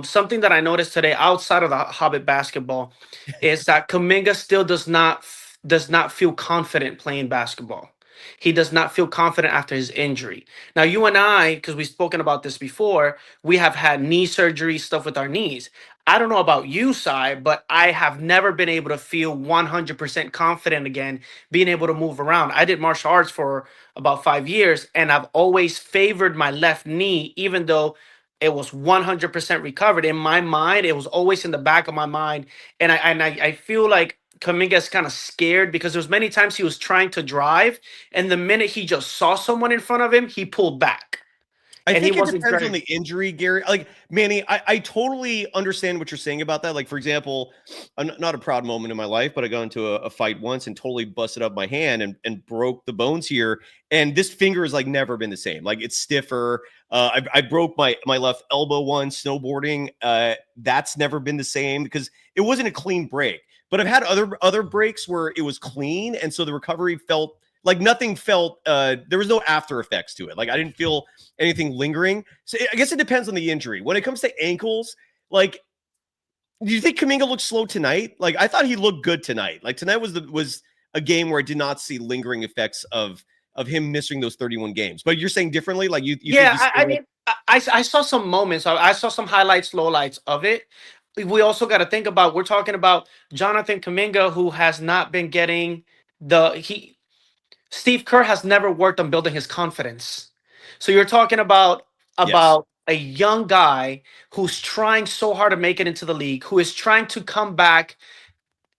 Something that I noticed today outside of the Hobbit basketball is that Kuminga still does not feel confident playing basketball. He does not feel confident after his injury. Now, you and I, because we've spoken about this before, we have had knee surgery, stuff with our knees. I don't know about you, Sai, but I have never been able to feel 100% confident again, being able to move around. I did martial arts for about 5 years, and I've always favored my left knee, even though it was 100% recovered. In my mind, it was always in the back of my mind. And I feel like Kuminga's kind of scared because there's many times he was trying to drive, and the minute he just saw someone in front of him, he pulled back. I think it depends on the injury, Gary. Like, Manny, I totally understand what you're saying about that. Like, for example, not a proud moment in my life, but I got into a fight once and totally busted up my hand and broke the bones here. And this finger has like never been the same. Like, it's stiffer. I broke my left elbow once snowboarding. That's never been the same because it wasn't a clean break. But I've had other breaks where it was clean, and so the recovery felt like nothing felt. There was no after effects to it. Like, I didn't feel anything lingering. So I guess it depends on the injury. When it comes to ankles, like, do you think Kuminga looked slow tonight? Like, I thought he looked good tonight. Like, tonight was a game where I did not see lingering effects of him missing those 31 games. But you're saying differently. Like, you mean, I saw some moments. I saw some highlights, lowlights of it. We also got to think about, we're talking about Jonathan Kuminga, who has not been getting Steve Kerr has never worked on building his confidence. So you're talking about a young guy who's trying so hard to make it into the league, who is trying to come back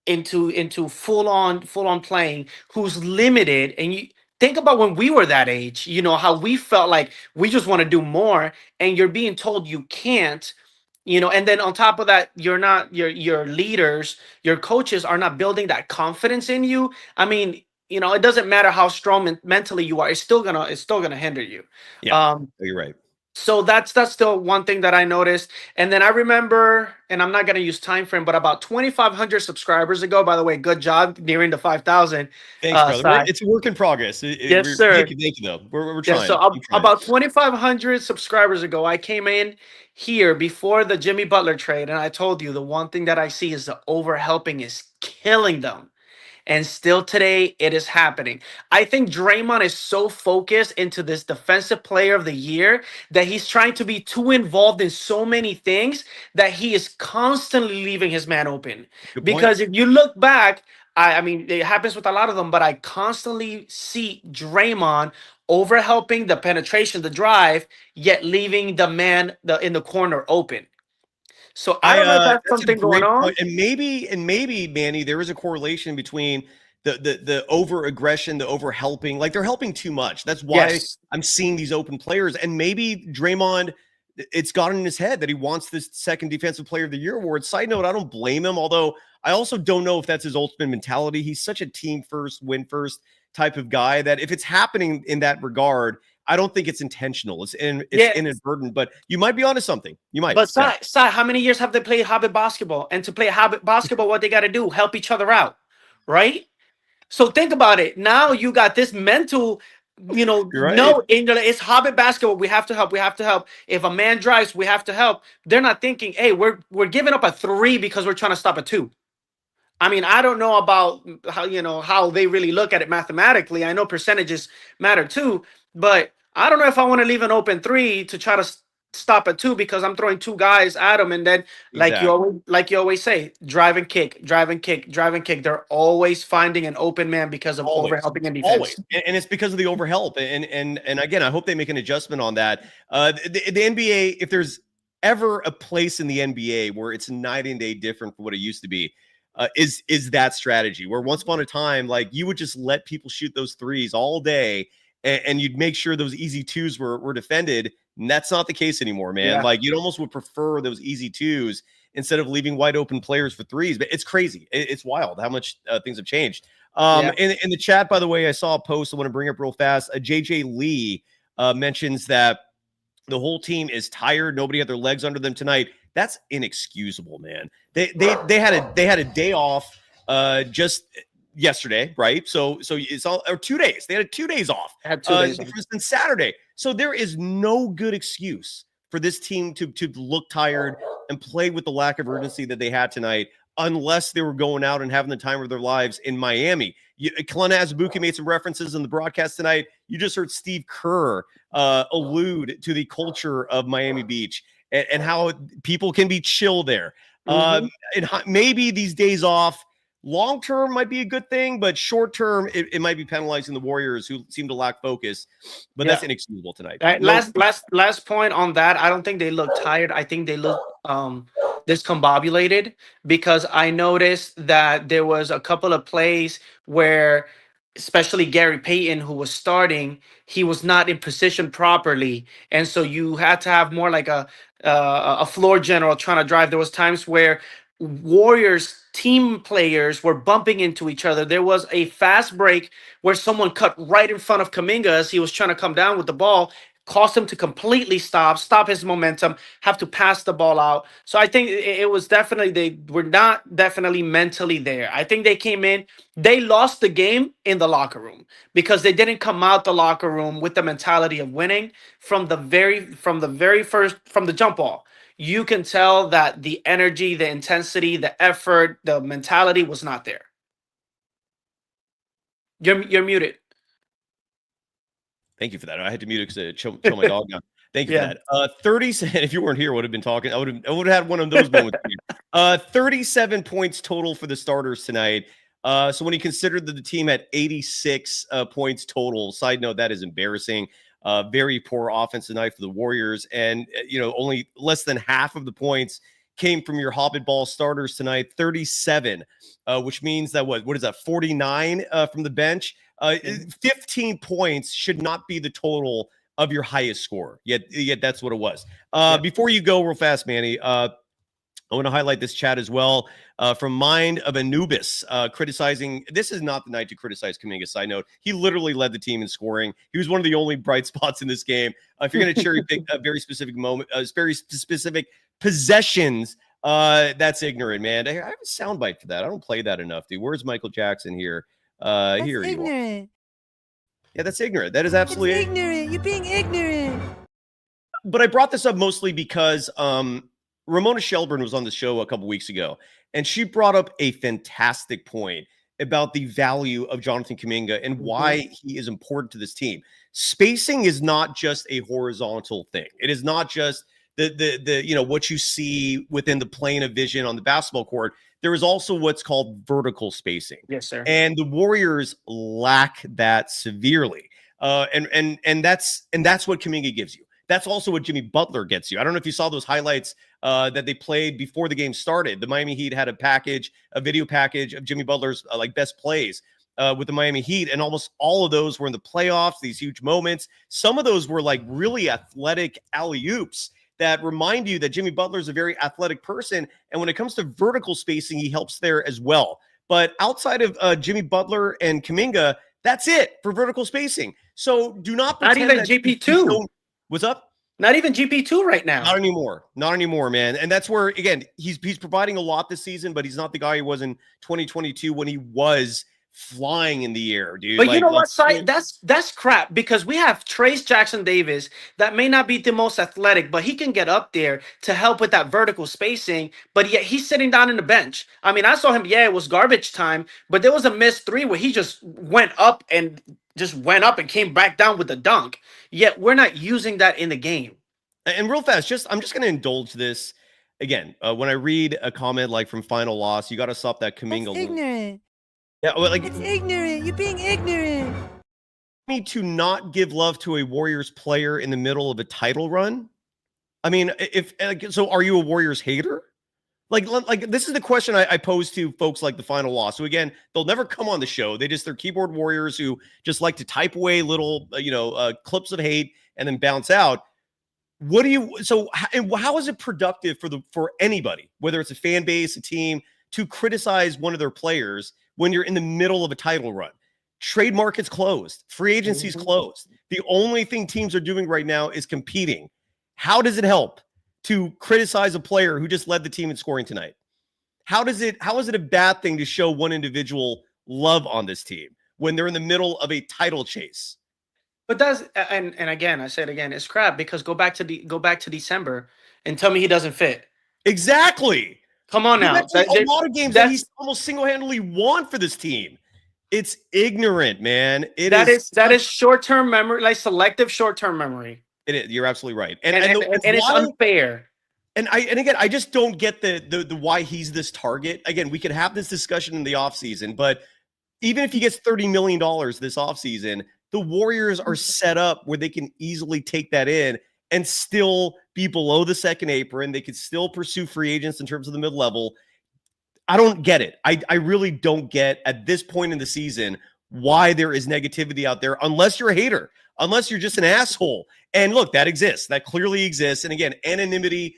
into full on playing, who's limited. And you think about when we were that age, you know, how we felt like we just want to do more, and you're being told you can't. You know, and then on top of that, your leaders, your coaches are not building that confidence in you. I mean, you know, it doesn't matter how strong mentally you are; it's still gonna hinder you. Yeah, you're right. So that's still one thing that I noticed. And then I remember, and I'm not gonna use time frame, but about 2,500 subscribers ago. By the way, good job nearing the 5,000. Thanks, brother. It's a work in progress. Yes, sir. Thank you, though. We're trying. Yeah, so about 2,500 subscribers ago, I came in here before the Jimmy Butler trade, and I told you the one thing that I see is the overhelping is killing them. And still today, it is happening. I think Draymond is so focused into this defensive player of the year that he's trying to be too involved in so many things that he is constantly leaving his man open. Because if you look back, I mean, it happens with a lot of them, but I constantly see Draymond overhelping the penetration, the drive, yet leaving the man in the corner open. So I don't know if that's something going on. And maybe, Manny, there is a correlation between the over aggression, the over helping. Like, they're helping too much. That's why I'm seeing these open players. And maybe Draymond, it's gotten in his head that he wants this second defensive player of the year award. Side note, I don't blame him, although I also don't know if that's his ultimate mentality. He's such a team first, win first type of guy that if it's happening in that regard, I don't think it's intentional. It's inadvertent, but you might be onto something. You might. But Sai, how many years have they played Hobbit basketball? And to play Hobbit basketball, what they got to do? Help each other out, right? So think about it. Now you got this mental, you know, no, it's Hobbit basketball. We have to help. We have to help. If a man drives, we have to help. They're not thinking, hey, we're giving up a 3 because we're trying to stop a 2. I mean, I don't know about how they really look at it mathematically. I know percentages matter too, but I don't know if I want to leave an open 3 to try to stop a 2 because I'm throwing 2 guys at them, and then like you always say, drive and kick. They're always finding an open man because of overhelping in defense. Always, and it's because of the overhelp. And again, I hope they make an adjustment on that. The NBA, if there's ever a place in the NBA where it's night and day different from what it used to be, is that strategy where once upon a time, like, you would just let people shoot those 3s all day, and you'd make sure those easy 2s were defended. And that's not the case anymore, man. Like, you'd almost would prefer those easy 2s instead of leaving wide open players for threes. But it's crazy. It's wild how much things have changed. In the chat, by the way, I saw a post I want to bring up real fast. JJ Lee mentions that the whole team is tired. Nobody had their legs under them tonight. That's inexcusable, man. They had a day off just yesterday, right? So it's all, or 2 days. They had 2 days off. Had 2 days off. Since Saturday. So there is no good excuse for this team to look tired and play with the lack of urgency that they had tonight, unless they were going out and having the time of their lives in Miami. Kalena Azubuike made some references in the broadcast tonight. You just heard Steve Kerr allude to the culture of Miami Beach and how people can be chill there. And maybe these days off, long term might be a good thing, but short term, it might be penalizing the Warriors, who seem to lack focus. But that's inexcusable tonight. Last point on that. I don't think they look tired. I think they look discombobulated, because I noticed that there was a couple of plays where, especially Gary Payton, who was starting, he was not in position properly, and so you had to have more like a floor general trying to drive. There was times where Warriors team players were bumping into each other. There was a fast break where someone cut right in front of Kuminga as he was trying to come down with the ball, caused him to completely stop his momentum, have to pass the ball out. So I think it was definitely, they were not definitely mentally there. I think they came in, they lost the game in the locker room because they didn't come out the locker room with the mentality of winning from the jump ball. You can tell that the energy, the intensity, the effort, the mentality was not there. You're muted. Thank you for that. I had to mute it because I chill my dog down. Thank you for that. 37. If you weren't here, I would have been talking. I would have had one of those moments. 37 points total for the starters tonight. So when you consider that the team had 86 points total, side note, that is embarrassing. Very poor offensive night for the Warriors, and only less than half of the points came from your Hobbit ball starters tonight. 37, which means that what is that? 49 from the bench. 15 points should not be the total of your highest score. Yet that's what it was. Before you go real fast, Manny, I want to highlight this chat as well from Mind of Anubis criticizing. This is not the night to criticize Kuminga. Side note, he literally led the team in scoring. He was one of the only bright spots in this game. If you're going to cherry pick a very specific moment, very specific possessions, that's ignorant, man. I have a soundbite for that. I don't play that enough, dude. Where's Michael Jackson here? That's here ignorant. you are. Yeah, that's ignorant. That is absolutely ignorant. You're being ignorant. But I brought this up mostly because Ramona Shelburne was on the show a couple weeks ago, and she brought up a fantastic point about the value of Jonathan Kuminga and why he is important to this team. Spacing is not just a horizontal thing. It is not just the what you see within the plane of vision on the basketball court. There is also what's called vertical spacing. Yes, sir. And the Warriors lack that severely. And that's what Kuminga gives you. That's also what Jimmy Butler gets you. I don't know if you saw those highlights that they played before the game started. The Miami Heat had a video package of Jimmy Butler's best plays with the Miami Heat, and almost all of those were in the playoffs, these huge moments. Some of those were like really athletic alley-oops that remind you that Jimmy Butler is a very athletic person, and when it comes to vertical spacing, he helps there as well. But outside of Jimmy Butler and Kuminga, that's it for vertical spacing. So do not pretend not even GP2. What's up? Not even GP2 right now. Not anymore, man. And that's where, again, he's providing a lot this season, but he's not the guy he was in 2022 when he was flying in the air, dude. But you know what, Si? That's crap, because we have Trace Jackson Davis that may not be the most athletic, but he can get up there to help with that vertical spacing, but yet he's sitting down in the bench. I mean, I saw him, it was garbage time, but there was a missed three where he just went up and came back down with a dunk. Yet we're not using that in the game. And real fast, I'm just going to indulge this again. When I read a comment like from Final Loss, you got to stop that Kuminga. That's ignorant. Yeah, it's ignorant. You're being ignorant. Me to not give love to a Warriors player in the middle of a title run. I mean, so are you a Warriors hater? Like this is the question I pose to folks like the Final Loss. So again, they'll never come on the show. They're keyboard warriors who just like to type away little, clips of hate and then bounce out. what do you? So, and how is it productive for anybody, whether it's a fan base, a team, to criticize one of their players when you're in the middle of a title run? Trade market's closed, free agency's closed. The only thing teams are doing right now is competing. How does it help to criticize a player who just led the team in scoring tonight? How is it a bad thing to show one individual love on this team when they're in the middle of a title chase? But that's and again, I say it again, it's crap because go back to December and tell me he doesn't fit. Exactly. Come on now. A lot of games that he's almost single-handedly won for this team. It's ignorant, man. That is short-term memory, like selective short-term memory. It is. You're absolutely right. And it's unfair. And again, I just don't get the why he's this target. Again, we could have this discussion in the offseason, but even if he gets $30 million this offseason, the Warriors are set up where they can easily take that in and still be below the second apron. They could still pursue free agents in terms of the mid-level. I don't get it. I really don't get at this point in the season why there is negativity out there, unless you're a hater, unless you're just an asshole. And look, that exists. That clearly exists. And again, anonymity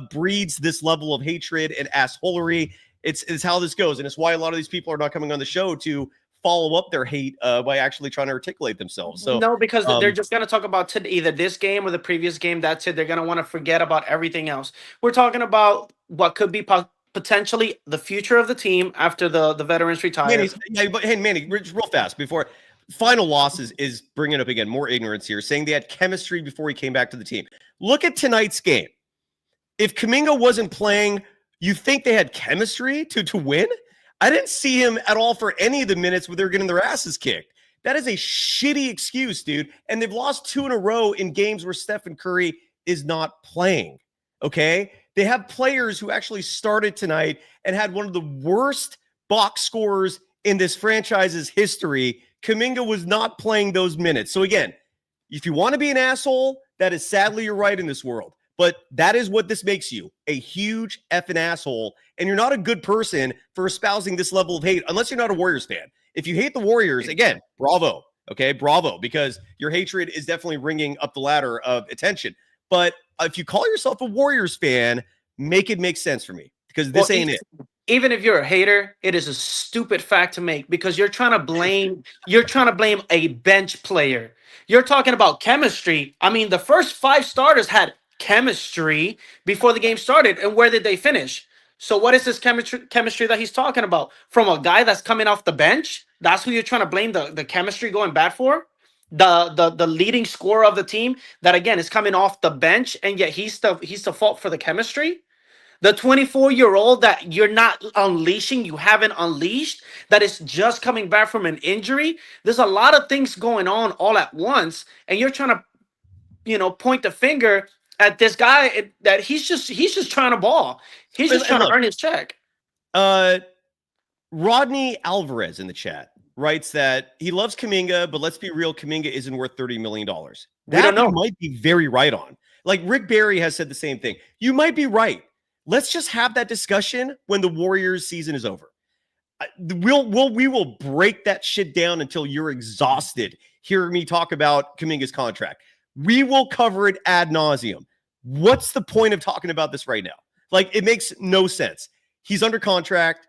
breeds this level of hatred and assholery. It's how this goes. And it's why a lot of these people are not coming on the show to follow up their hate by actually trying to articulate themselves. So no, because they're just going to talk about either this game or the previous game. That's it. They're going to want to forget about everything else. We're talking about what could be potentially the future of the team after the veterans retire. Manny, real fast before final losses is bringing up again more ignorance here, saying they had chemistry before he came back to the team. Look at tonight's game. If Kuminga wasn't playing, you think they had chemistry to win? I didn't see him at all for any of the minutes where they're getting their asses kicked. That is a shitty excuse, dude. And they've lost 2 in a row in games where Steph Curry is not playing. Okay? They have players who actually started tonight and had one of the worst box scores in this franchise's history. Kuminga was not playing those minutes. So again, if you want to be an asshole, that is sadly you're right in this world. But that is what this makes you, a huge effing asshole. And you're not a good person for espousing this level of hate, unless you're not a Warriors fan. If you hate the Warriors, again, bravo. Okay, bravo, because your hatred is definitely ringing up the ladder of attention. But if you call yourself a Warriors fan, make it make sense for me, because this ain't it. Even if you're a hater, it is a stupid fact to make, because you're trying to blame a bench player. You're talking about chemistry. I mean, the first 5 starters had chemistry before the game started, and where did they finish? So what is this chemistry that he's talking about? From a guy that's coming off the bench? That's who you're trying to blame the chemistry going bad for? The leading scorer of the team that, again, is coming off the bench, and yet he's the fault for the chemistry? The 24-year-old that you're not unleashing, you haven't unleashed, that is just coming back from an injury. There's a lot of things going on all at once, and you're trying to, point the finger at this guy that he's just trying to ball. He's just trying to earn his check. Rodney Alvarez in the chat writes that he loves Kuminga, but let's be real, Kuminga isn't worth $30 million. We don't know. You might be very right on. Like Rick Barry has said the same thing. You might be right. Let's just have that discussion when the Warriors season is over. We will break that shit down until you're exhausted hearing me talk about Kuminga's contract. We will cover it ad nauseum. What's the point of talking about this right now? Like, it makes no sense. He's under contract.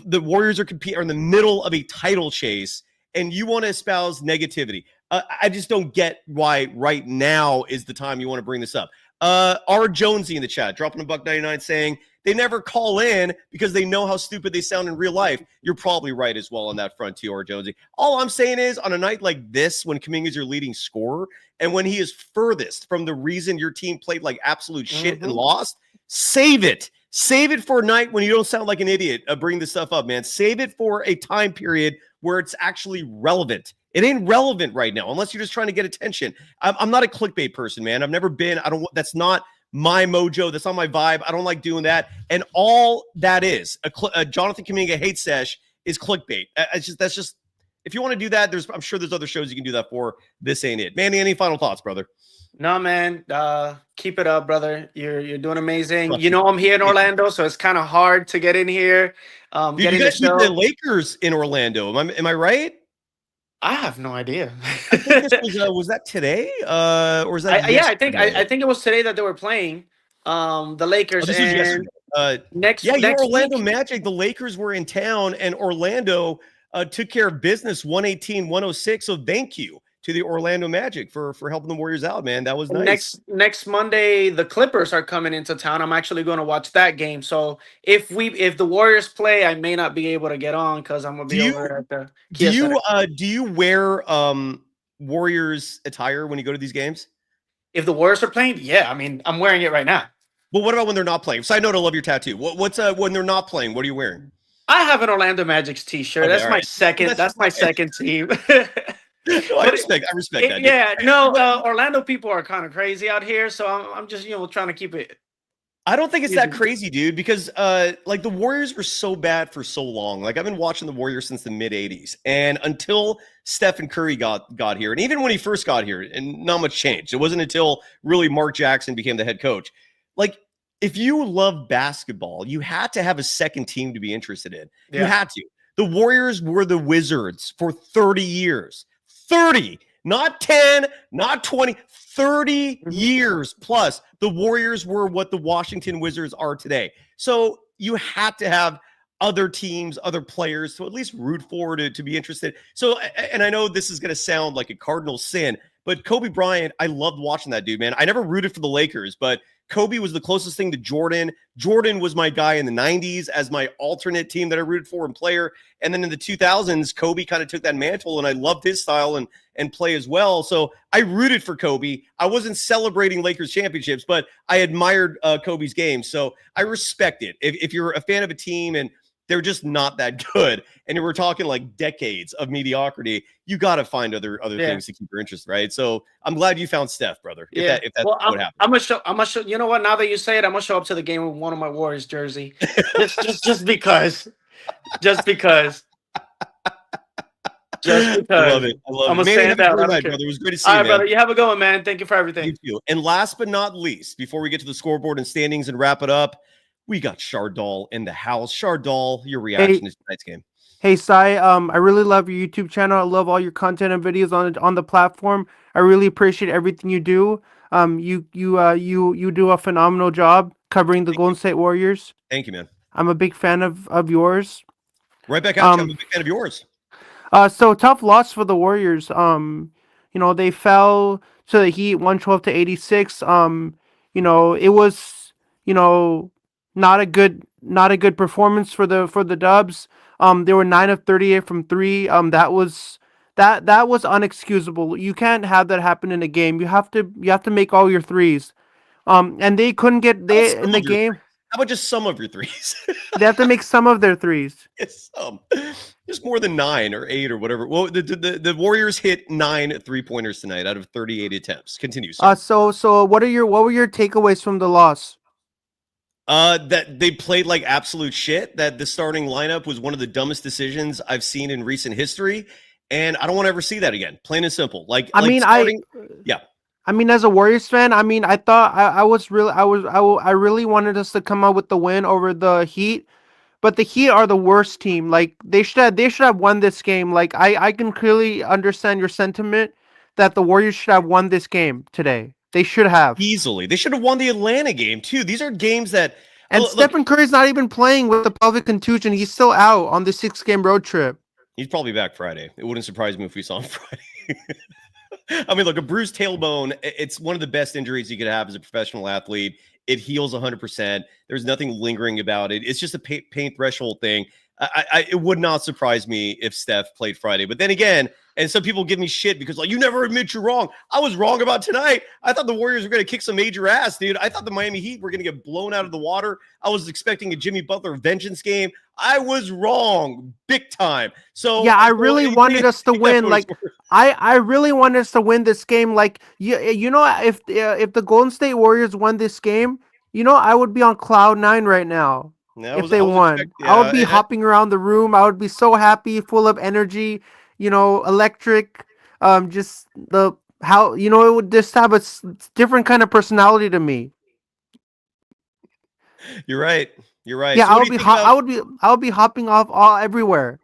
The Warriors are in the middle of a title chase, and you want to espouse negativity. I just don't get why right now is the time you want to bring this up. R. Jonesy in the chat, dropping $1.99, saying they never call in because they know how stupid they sound in real life. You're probably right as well on that front too, R. Jonesy. All I'm saying is, on a night like this, when Kuminga is your leading scorer, and when he is furthest from the reason your team played like absolute shit and lost, save it. Save it for a night when you don't sound like an idiot bringing this stuff up, man. Save it for a time period where it's actually relevant. It ain't relevant right now unless you're just trying to get attention. I'm not a clickbait person, man. I've never been. That's not my mojo. That's not my vibe. I don't like doing that. And all that is a Jonathan Kuminga hate sesh is clickbait. That's just if you want to do that, I'm sure there's other shows you can do that for. This ain't it. Manny, any final thoughts, brother? No, man. Keep it up, brother. You're doing amazing. I'm here in Orlando, so it's kind of hard to get in here. Dude, you guys beat the Lakers in Orlando. Am I right? I have no idea. I think this was that today? Or was that Yeah, yesterday? I think it was today that they were playing the Lakers, This was and yesterday. next Yeah, your next Orlando week. Magic, the Lakers were in town, and Orlando took care of business 118-106. So thank you to the Orlando Magic for helping the Warriors out, man. That was nice. Next Monday, the Clippers are coming into town. I'm actually going to watch that game. So if the Warriors play, I may not be able to get on because I'm gonna be over at the Kia Center. Do you wear Warriors attire when you go to these games? If the Warriors are playing, yeah, I mean, I'm wearing it right now. But what about when they're not playing? Side note, I love your tattoo. What's when they're not playing? What are you wearing? I have an Orlando Magic's T-shirt. Okay, that's all my right. second. That's my second team. No, I respect that. Yeah, no, Orlando people are kind of crazy out here, so I'm just trying to keep it. I don't think it's that crazy, dude, because like the Warriors were so bad for so long. Like I've been watching the Warriors since the mid 80s, and until Steph Curry got here, and even when he first got here, and not much changed. It wasn't until really Mark Jackson became the head coach. Like if you love basketball, you had to have a second team to be interested in. Yeah. You had to. The Warriors were the Wizards for 30 years. 30, not 10, not 20, 30 years plus. The Warriors were what the Washington Wizards are today. So you had to have other teams, other players to at least root for, to be interested. So, and I know this is going to sound like a cardinal sin, but Kobe Bryant, I loved watching that dude, man. I never rooted for the Lakers, but Kobe was the closest thing to Jordan. Jordan was my guy in the 90s as my alternate team that I rooted for and player. And then in the 2000s, Kobe kind of took that mantle, and I loved his style and play as well. So I rooted for Kobe. I wasn't celebrating Lakers championships, but I admired Kobe's game. So I respect it. If you're a fan of a team and they're just not that good, and we're talking like decades of mediocrity, you got to find other things to keep your interest, right? So I'm glad you found Steph, brother. If that's what happened. I'm gonna show. You know what? Now that you say it, I'm gonna show up to the game with one of my Warriors jersey, just because. Just because. I love it. I'm gonna stand out. Brother. It was great to see All you, right, man. brother. You have a good one, man. Thank you for everything. You too. And last but not least, before we get to the scoreboard and standings and wrap it up, we got Shardall in the house. Shardall, your reaction to tonight's game. Hey, Sai, I really love your YouTube channel. I love all your content and videos on the platform. I really appreciate everything you do. You do a phenomenal job covering the Golden State Warriors. Thank you, man. I'm a big fan of yours. Right back at you. I'm a big fan of yours. So tough loss for the Warriors. They fell to the Heat 112-86. It was, not a good performance for the Dubs. They were 9 of 38 from 3. That was unexcusable. You can't have that happen in a game. You have to make all your threes. And they couldn't get in the game. How about just some of your threes? They have to make some of their threes. Yes, just more than 9 or 8 or whatever. Well, the Warriors hit 9 3-pointers tonight out of 38 attempts. Continue. Sir. So what were your takeaways from the loss? That they played like absolute shit. That the starting lineup was one of the dumbest decisions I've seen in recent history, and I don't want to ever see that again. Plain and simple. I mean, as a Warriors fan, I thought I really wanted us to come out with the win over the Heat, but the Heat are the worst team. Like they should have won this game. Like I can clearly understand your sentiment that the Warriors should have won this game today. They should have easily. They should have won the Atlanta game too. These are games that. And Stephen Curry's not even playing with the pelvic contusion. He's still out on the 6-game road trip. He's probably back Friday. It wouldn't surprise me if we saw him Friday. I mean, look, a bruised tailbone, it's one of the best injuries you could have as a professional athlete. It heals 100%. There's nothing lingering about it. It's just a pain threshold thing. It would not surprise me if Steph played Friday. But then again, and some people give me shit because, like, you never admit you're wrong. I was wrong about tonight. I thought the Warriors were going to kick some major ass, dude. I thought the Miami Heat were going to get blown out of the water. I was expecting a Jimmy Butler vengeance game. I was wrong big time. So yeah, I really wanted us to win. Like, I really wanted us to win this game. Like, if the Golden State Warriors won this game, I would be on cloud 9 right now. If they won, I would be hopping around the room. I would be so happy, full of energy, electric. Just it would just have a different kind of personality to me. You're right. Yeah, so I would be hopping off everywhere.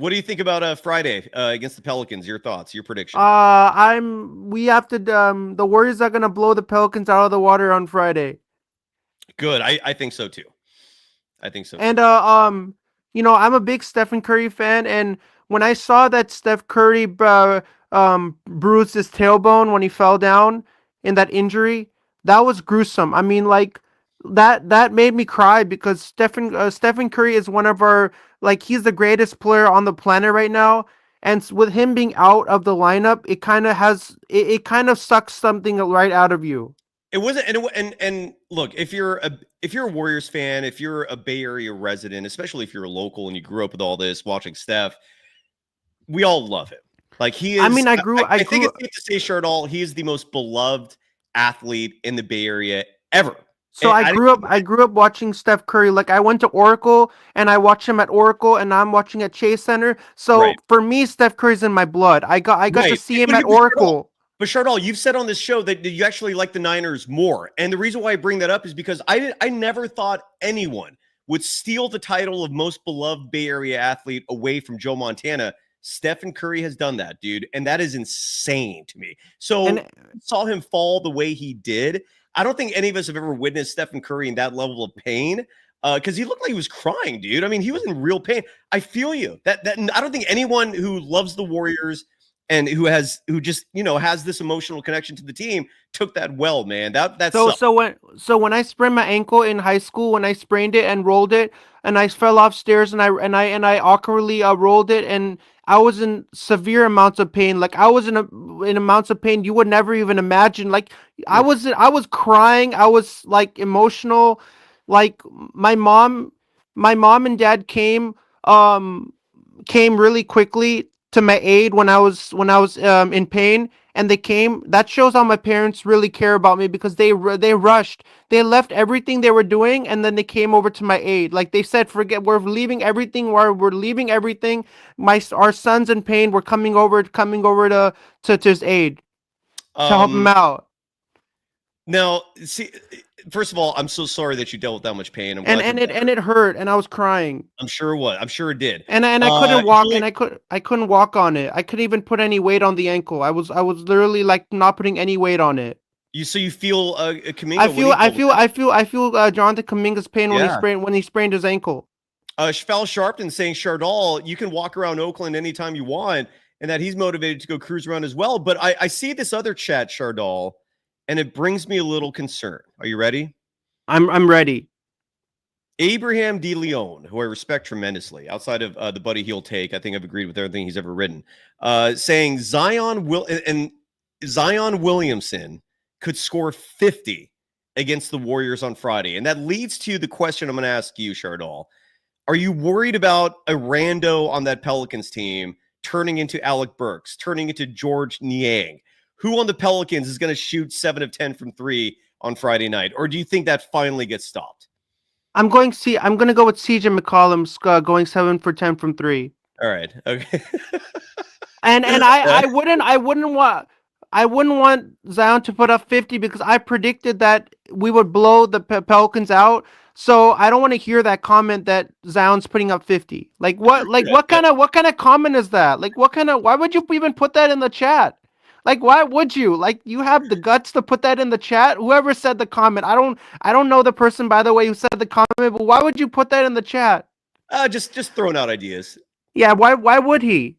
What do you think about Friday against the Pelicans? Your thoughts, your prediction? We have to the Warriors are gonna blow the Pelicans out of the water on Friday. Good. I think so too. I think so. And too. I'm a big Stephen Curry fan, and when I saw that Steph Curry bruised his tailbone when he fell down in that injury, that was gruesome. I mean, like that made me cry because Stephen Curry is one of our, like, he's the greatest player on the planet right now. And with him being out of the lineup, it kind of it kind of sucks something right out of you. It wasn't, and look, if you're a Warriors fan, if you're a Bay Area resident, especially if you're a local and you grew up with all this, watching Steph, we all love him. Like, he is. I mean, I think it's safe to say, Shardall, he is the most beloved athlete in the Bay Area ever. So I grew up watching Steph Curry. Like, I went to Oracle and I watched him at Oracle, and I'm watching at Chase Center. So for me, Steph Curry's in my blood. I got to see him at Oracle. But Shardall, you've said on this show that you actually like the Niners more. And the reason why I bring that up is because I never thought anyone would steal the title of most beloved Bay Area athlete away from Joe Montana. Stephen Curry has done that, dude. And that is insane to me. So saw him fall the way he did. I don't think any of us have ever witnessed Stephen Curry in that level of pain, because he looked like he was crying, dude. I mean, he was in real pain. I feel you. That I don't think anyone who loves the Warriors and who just has this emotional connection to the team took that well, man. That's so when I sprained my ankle in high school, when I sprained it and rolled it, and I fell off stairs and I awkwardly rolled it, and I was in severe amounts of pain. Like, I was in amounts of pain you would never even imagine. Like, I was crying. I was like emotional. Like, my mom and dad came really quickly to my aid when I was in pain, and they came. That shows how my parents really care about me, because they rushed. They left everything they were doing, and then they came over to my aid. Like, they said, "Forget, we're leaving everything. We're leaving everything. Our son's in pain. We're coming over to his aid to help him out." Now, see, first of all, I'm so sorry that you dealt with that much pain. And it hurt, and I was crying. I'm sure it was. I'm sure it did. And I couldn't walk, and I couldn't walk on it. I couldn't even put any weight on the ankle. I was literally like not putting any weight on it. You feel Kuminga? I feel Jonathan Kuminga's pain when he sprained his ankle. Fal Sharpton saying, Shardall, you can walk around Oakland anytime you want, and that he's motivated to go cruise around as well. But I see this other chat, Shardall, and it brings me a little concern. Are you ready? I'm ready. Abraham De Leon, who I respect tremendously, outside of the Buddy Heel take, I think I've agreed with everything he's ever written, saying Zion Williamson could score 50 against the Warriors on Friday. And that leads to the question I'm going to ask you, Shardall. Are you worried about a rando on that Pelicans team turning into Alec Burks, turning into George Niang? Who on the Pelicans is going to shoot 7 of 10 from 3 on Friday night? Or do you think that finally gets stopped? I'm going to go with CJ McCollum going 7 for 10 from 3. All right. Okay. and I wouldn't want Zion to put up 50, because I predicted that we would blow the Pelicans out. So I don't want to hear that comment that Zion's putting up 50. What kind of comment is that? Why would you even put that in the chat? Like, why would you? Like, you have the guts to put that in the chat? Whoever said the comment, I don't know the person, by the way, who said the comment, but why would you put that in the chat? Just throwing out ideas. Yeah, why would he?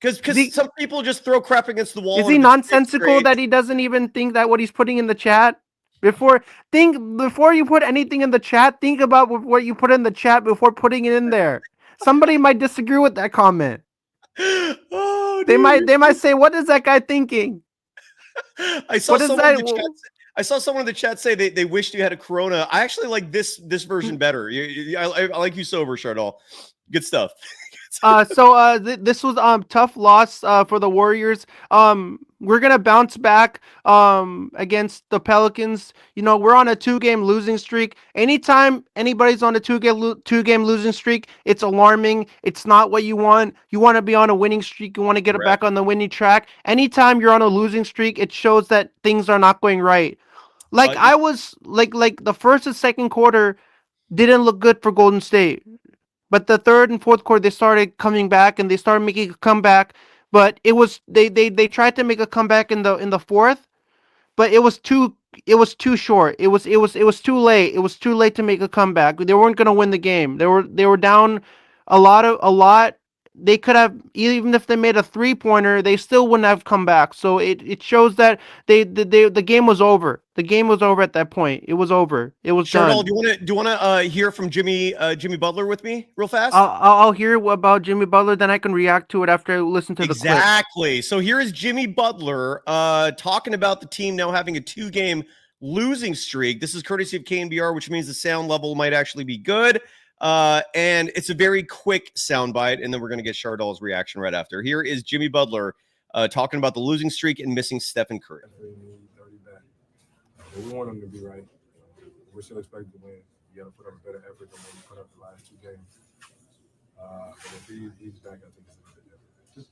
Because some people just throw crap against the wall. Is he nonsensical that he doesn't even think that what he's putting in the chat? Before you put anything in the chat, think about what you put in the chat before putting it in there. Somebody might disagree with that comment. Oh, they might say, "What is that guy thinking?" I saw someone in the chat say they wished you had a Corona. I actually like this version better. I like you sober, Shardall. Good stuff. This was tough loss for the Warriors. We're gonna bounce back against the Pelicans. We're on a 2-game losing streak. Anytime anybody's on a 2-game losing streak, it's alarming. It's not what you want. You want to be on a winning streak. You want to get it back on the winning track. Anytime you're on a losing streak, it shows that things are not going right. I was like the first and second quarter didn't look good for Golden State. But the third and fourth quarter, they started coming back and they started making a comeback. But it was they tried to make a comeback in the fourth, but it was too short. It was too late. It was too late to make a comeback. They weren't gonna win the game. They were down a lot. They could have, even if they made a 3-pointer, they still wouldn't have come back. So it shows that the game was over. The game was over at that point. It was over. It was Shardall, done. do you want to hear from Jimmy Butler with me real fast? I'll hear about Jimmy Butler, then I can react to it after I listen to the clip. Exactly. So here is Jimmy Butler talking about the team now having a 2-game losing streak. This is courtesy of KNBR, which means the sound level might actually be good. And it's a very quick soundbite, and then we're going to get Shardall's reaction right after. Here is Jimmy Butler talking about the losing streak and missing Stephen Curry. We want them to be right. We're still expected to win. You got to put up a better effort than what we put up the last 2 games. But if he's back, I think it's a bit different. Just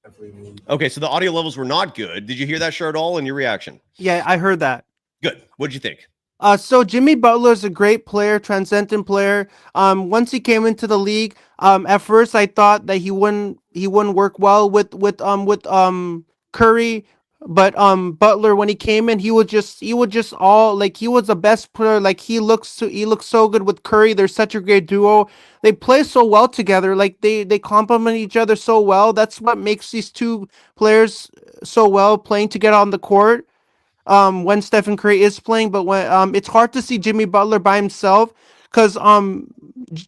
definitely need. Okay, so the audio levels were not good. Did you hear that, Shardall, and your reaction? Yeah, I heard that. Good. What'd you think? So Jimmy Butler is a great player, transcendent player. Once he came into the league, at first I thought that he wouldn't work well with Curry, but Butler, when he came in, he was just all like, he was the best player. Like, he looks so good with Curry. They're such a great duo. They play so well together. Like, they complement each other so well. That's what makes these two players so well, playing together on the court. When Stephen Curry is playing, but when it's hard to see Jimmy Butler by himself, because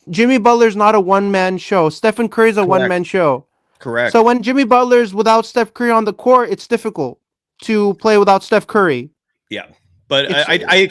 Jimmy Butler's not a one-man show. Stephen Curry's a one-man show. Correct. So when Jimmy Butler's without Steph Curry on the court, it's difficult to play without Steph Curry. Yeah, but I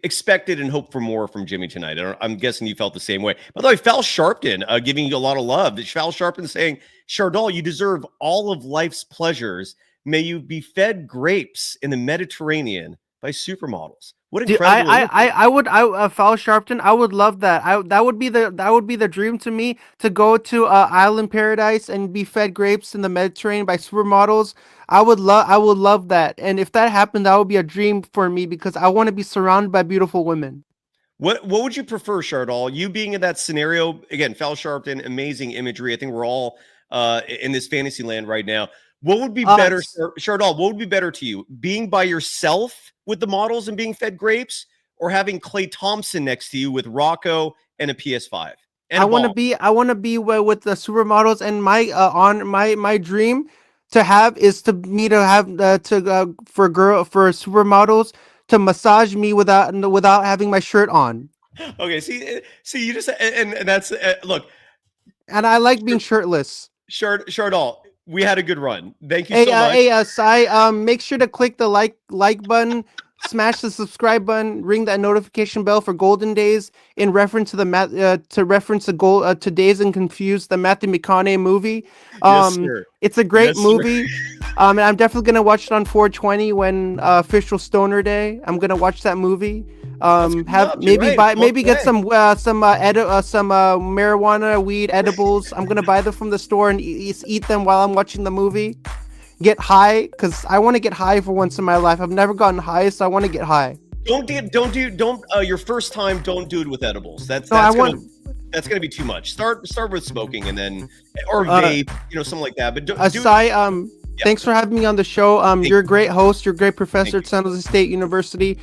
expected and hoped for more from Jimmy tonight. I'm guessing you felt the same way. By the way, Fal Sharpton giving you a lot of love. Fal Sharpton saying, Shardall, you deserve all of life's pleasures. May you be fed grapes in the Mediterranean by supermodels. What incredible! I would Fal Sharpton. I would love that. That would be the dream to me, to go to island paradise and be fed grapes in the Mediterranean by supermodels. I would love that. And if that happened, that would be a dream for me, because I want to be surrounded by beautiful women. What would you prefer, Shardall? You being in that scenario again? Fal Sharpton, amazing imagery. I think we're all in this fantasy land right now. What would be better, Shardall? What would be better to you? Being by yourself with the models and being fed grapes, or having Klay Thompson next to you with Rocco and a PS5? And I want to be with the supermodels, and my dream to have is for supermodels to massage me without having my shirt on. Okay, see, you just and that's look. And I like being shirtless. Shardall, we had a good run. Thank you so much. Hey, Sai, make sure to click the like button, smash the subscribe button, ring that notification bell for Golden Days, in reference to to Dazed and Confused, the Matthew McConaughey movie. Yes, sir. It's a great Yes, movie. And I'm definitely gonna watch it on 420 when official Stoner Day. I'm gonna watch that movie. Get some marijuana, weed, edibles. I'm gonna buy them from the store and eat them while I'm watching the movie. Get high, because I want to get high for once in my life. I've never gotten high, so I want to get high. Don't your first time, don't do it with edibles. That's gonna be too much. Start with smoking, and then, or vape, something like that. But thanks for having me on the show. You're a great host. You're a great professor at San Jose State University.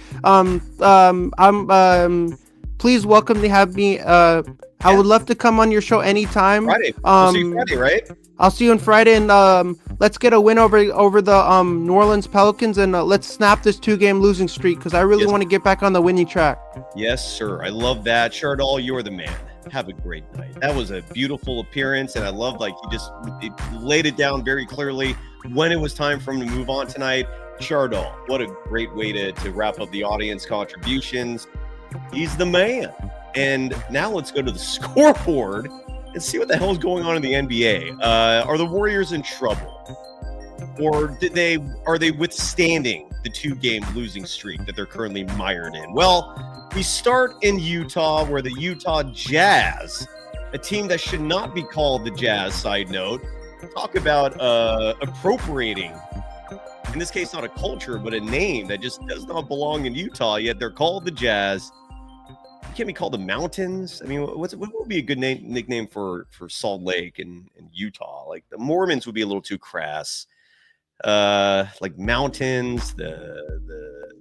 Please welcome to have me. I would love to come on your show anytime. Friday. I'll see you Friday, right? I'll see you on Friday, and let's get a win over the New Orleans Pelicans, and let's snap this 2-game losing streak, because I really want to get back on the winning track. Yes, sir. I love that. Shardall, you're the man. Have a great night. That was a beautiful appearance, and I love you just laid it down very clearly when it was time for him to move on tonight. Shardall, what a great way to wrap up the audience contributions. He's the man. And now let's go to the scoreboard and see what the hell is going on in the NBA. Are the Warriors in trouble? Or are they withstanding the 2-game losing streak that they're currently mired in? Well, we start in Utah, where the Utah Jazz, a team that should not be called the Jazz, side note, talk about appropriating, in this case, not a culture, but a name that just does not belong in Utah, yet they're called the Jazz. can't be called the mountains. I mean, what would be a good nickname for Salt Lake and Utah? Like the Mormons would be a little too crass. Like mountains, the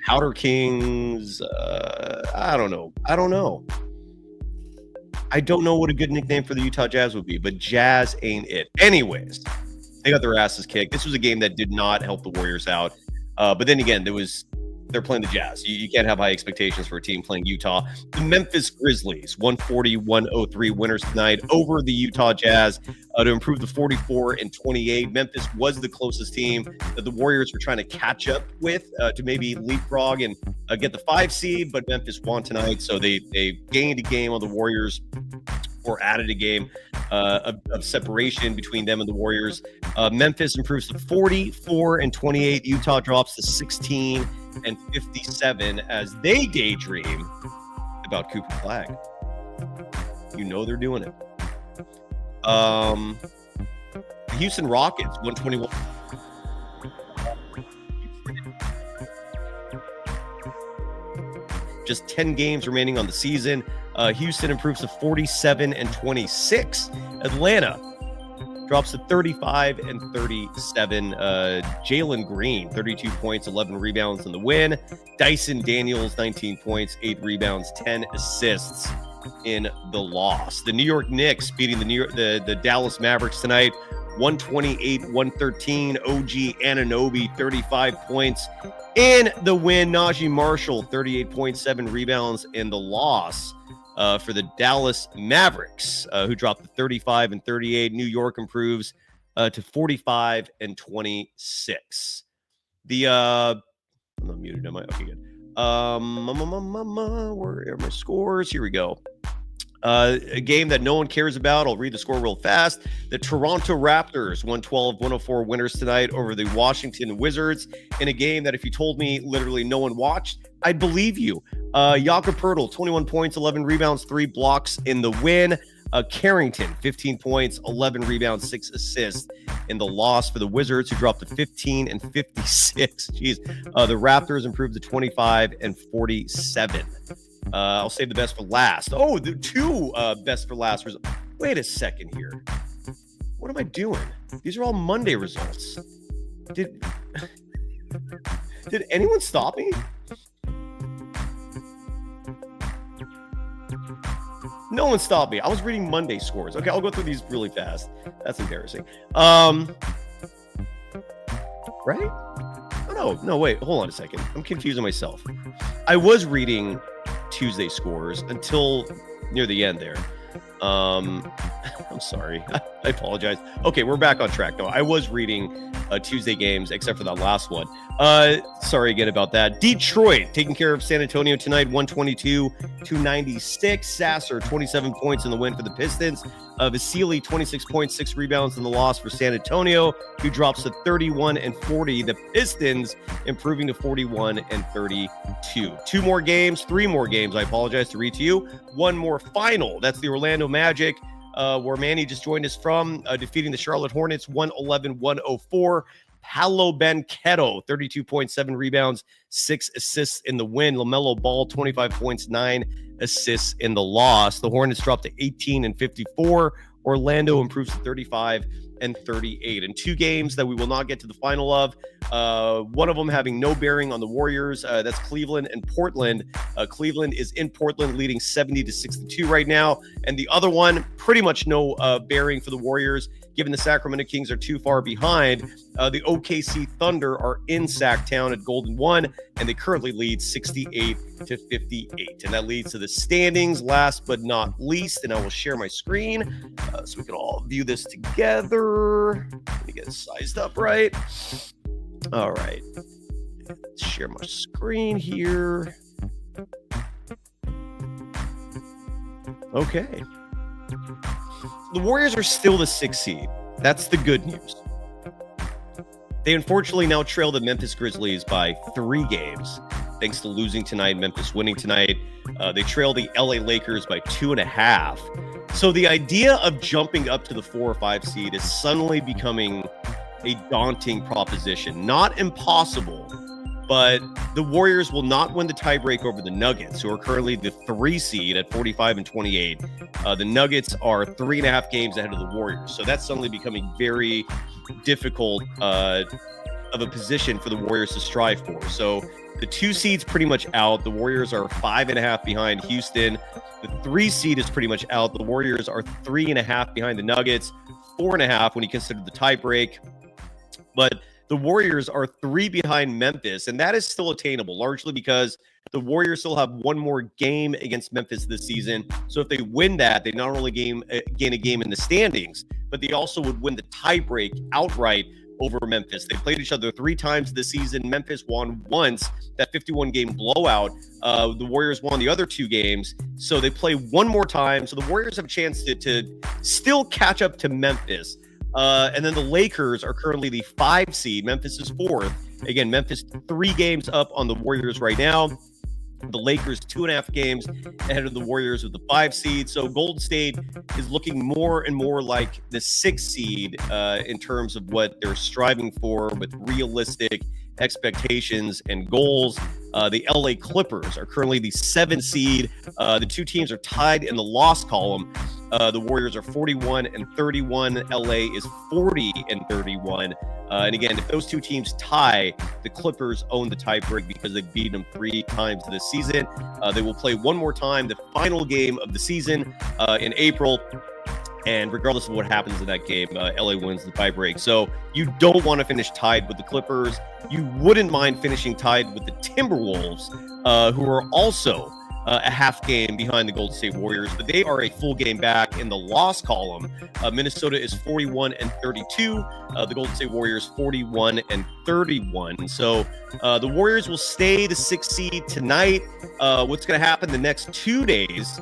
Powder Kings. I don't know. I don't know what a good nickname for the Utah Jazz would be, but Jazz ain't it. Anyways, they got their asses kicked. This was a game that did not help the Warriors out. But then again, they're playing the Jazz. You can't have high expectations for a team playing Utah. The Memphis Grizzlies, 140-103 winners tonight over the Utah Jazz to improve the 44-28. Memphis was the closest team that the Warriors were trying to catch up with to maybe leapfrog and get the 5 seed, but Memphis won tonight, so they gained a game on the Warriors, or added a game of separation between them and the Warriors. Memphis improves to 44-28. Utah drops to 16-57 as they daydream about Cooper Flag. You know they're doing it. The Houston Rockets, 121. Just 10 games remaining on the season. Houston improves to 47-26. Atlanta drops to 35-37. Jalen Green, 32 points, 11 rebounds in the win. Dyson Daniels, 19 points, 8 rebounds, 10 assists in the loss. The New York Knicks beating the Dallas Mavericks tonight, 128-113. OG Anunoby, 35 points in the win. Najee Marshall, 38.7 rebounds in the loss for the Dallas Mavericks, who dropped to 35-38. New York improves to 45-26. I'm not muted, am I? Okay, good. Where are my scores? Here we go. A game that no one cares about. I'll read the score real fast. The Toronto Raptors, 112-104 winners tonight over the Washington Wizards in a game that if you told me literally no one watched, I'd believe you. Jakob Poeltl, 21 points, 11 rebounds, 3 blocks in the win. Carrington, 15 points, 11 rebounds, 6 assists in the loss for the Wizards, who dropped to 15-56. Jeez. The Raptors improved to 25-47. I'll save the best for last. Oh, the 2 best for last results. Wait a second here. What am I doing? These are all Monday results. Did anyone stop me? No one stopped me. I was reading Monday scores. Okay, I'll go through these really fast. That's embarrassing. Right? Oh, no, wait. Hold on a second. I'm confusing myself. I was reading Tuesday scores until near the end there. I'm sorry. I apologize. Okay, we're back on track. No, I was reading Tuesday games, except for that last one. Sorry again about that. Detroit taking care of San Antonio tonight, 122-96. Sasser, 27 points in the win for the Pistons. Vasily, 26 points, 6 rebounds in the loss for San Antonio, who drops to 31-40. The Pistons improving to 41-32. 3 more games, I apologize to read to you. One more final. That's the Orlando Magic, where Manny just joined us from, defeating the Charlotte Hornets 111-104. Paolo Banchero, 32.7 rebounds, 6 assists in the win. LaMelo Ball, 25 points, 9 assists in the loss. The Hornets dropped to 18-54. Orlando improves to 35-38. And 2 games that we will not get to the final of. One of them having no bearing on the Warriors. That's Cleveland and Portland. Cleveland is in Portland, leading 70-62 right now. And the other one, pretty much no bearing for the Warriors, given the Sacramento Kings are too far behind. The OKC Thunder are in Sacktown at Golden 1, and they currently lead 68-58. And that leads to the standings, last but not least. And I will share my screen so we can all view this together. Let me get it sized up right. All right. Let's share my screen here. Okay. The Warriors are still the 6th seed. That's the good news. They unfortunately now trail the Memphis Grizzlies by 3 games, thanks to losing tonight, Memphis winning tonight. They trail the LA Lakers by 2.5. So the idea of jumping up to the 4 or 5 seed is suddenly becoming a daunting proposition. Not impossible, But the Warriors will not win the tiebreak over the Nuggets, who are currently the 3 seed at 45-28. The Nuggets are 3.5 games ahead of the Warriors. So that's suddenly becoming very difficult of a position for the Warriors to strive for. So the 2 seed's pretty much out. The Warriors are 5.5 behind Houston. The 3 seed is pretty much out. The Warriors are 3.5 behind the Nuggets, 4.5 when you consider the tiebreak. But the Warriors are 3 behind Memphis, and that is still attainable, largely because the Warriors still have one more game against Memphis this season. So if they win that, they not only gain a game in the standings, but they also would win the tiebreak outright over Memphis. They played each other 3 times this season. Memphis won once, that 51-game blowout. The Warriors won the other 2 games. So they play one more time. So the Warriors have a chance to still catch up to Memphis. And then the Lakers are currently the 5 seed. Memphis is 4th. Again, Memphis 3 games up on the Warriors right now. The Lakers 2.5 games ahead of the Warriors with the 5 seed. So Golden State is looking more and more like the 6 seed in terms of what they're striving for with realistic expectations and goals. The LA Clippers are currently the 7 seed. The 2 teams are tied in the loss column. The Warriors are 41-31. LA is 40-31. And again, if those 2 teams tie, the Clippers own the tiebreak because they've beaten them 3 times this season. They will play one more time, the final game of the season in April. And regardless of what happens in that game, LA wins the tiebreak. So you don't want to finish tied with the Clippers. You wouldn't mind finishing tied with the Timberwolves, who are also a half game behind the Golden State Warriors, but they are a full game back in the loss column. Minnesota is 41-32. The Golden State Warriors 41-31. So the Warriors will stay the 6th seed tonight. What's going to happen the next 2 days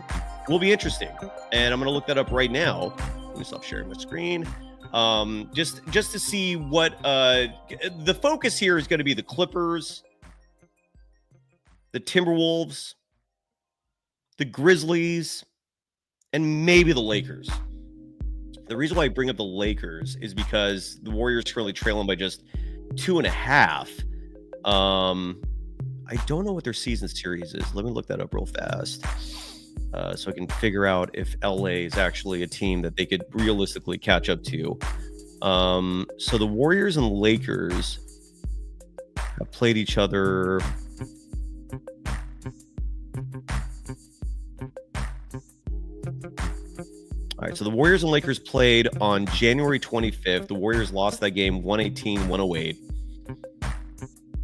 will be interesting, and I'm going to look that up right now. Let me stop sharing my screen. Just to see what the focus here is going to be: the Clippers, the Timberwolves, the Grizzlies, and maybe the Lakers. The reason why I bring up the Lakers is because the Warriors currently trailing by just 2.5. I don't know what their season series is. Let me look that up real fast. So I can figure out if LA is actually a team that they could realistically catch up to. So the Warriors and Lakers have played each other. All right, so the Warriors and Lakers played on January 25th. The Warriors lost that game 118-108.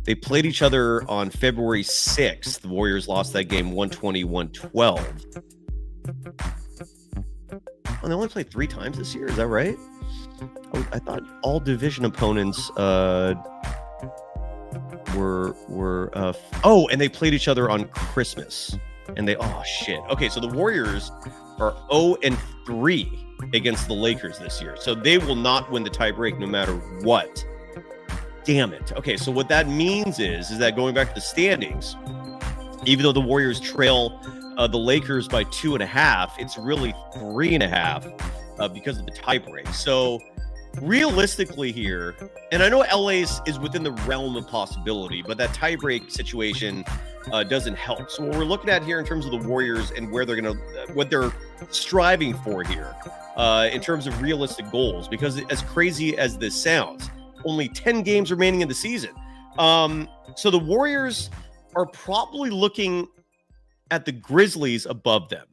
They played each other on February 6th. The Warriors lost that game 120-112. Oh, they only played 3 times this year. Is that right? I thought all division opponents were and they played each other on Christmas. And okay, so the Warriors are 0-3 against the Lakers this year. So they will not win the tiebreak no matter what. Damn it. Okay, so what that means is that going back to the standings, even though the Warriors trail the Lakers by 2.5, it's really 3.5 because of the tiebreak. So realistically here, and I know LA is within the realm of possibility, but that tiebreak situation doesn't help. So what we're looking at here in terms of the Warriors and where they're what they're striving for here in terms of realistic goals, because as crazy as this sounds, only 10 games remaining in the season. So the Warriors are probably looking at the Grizzlies above them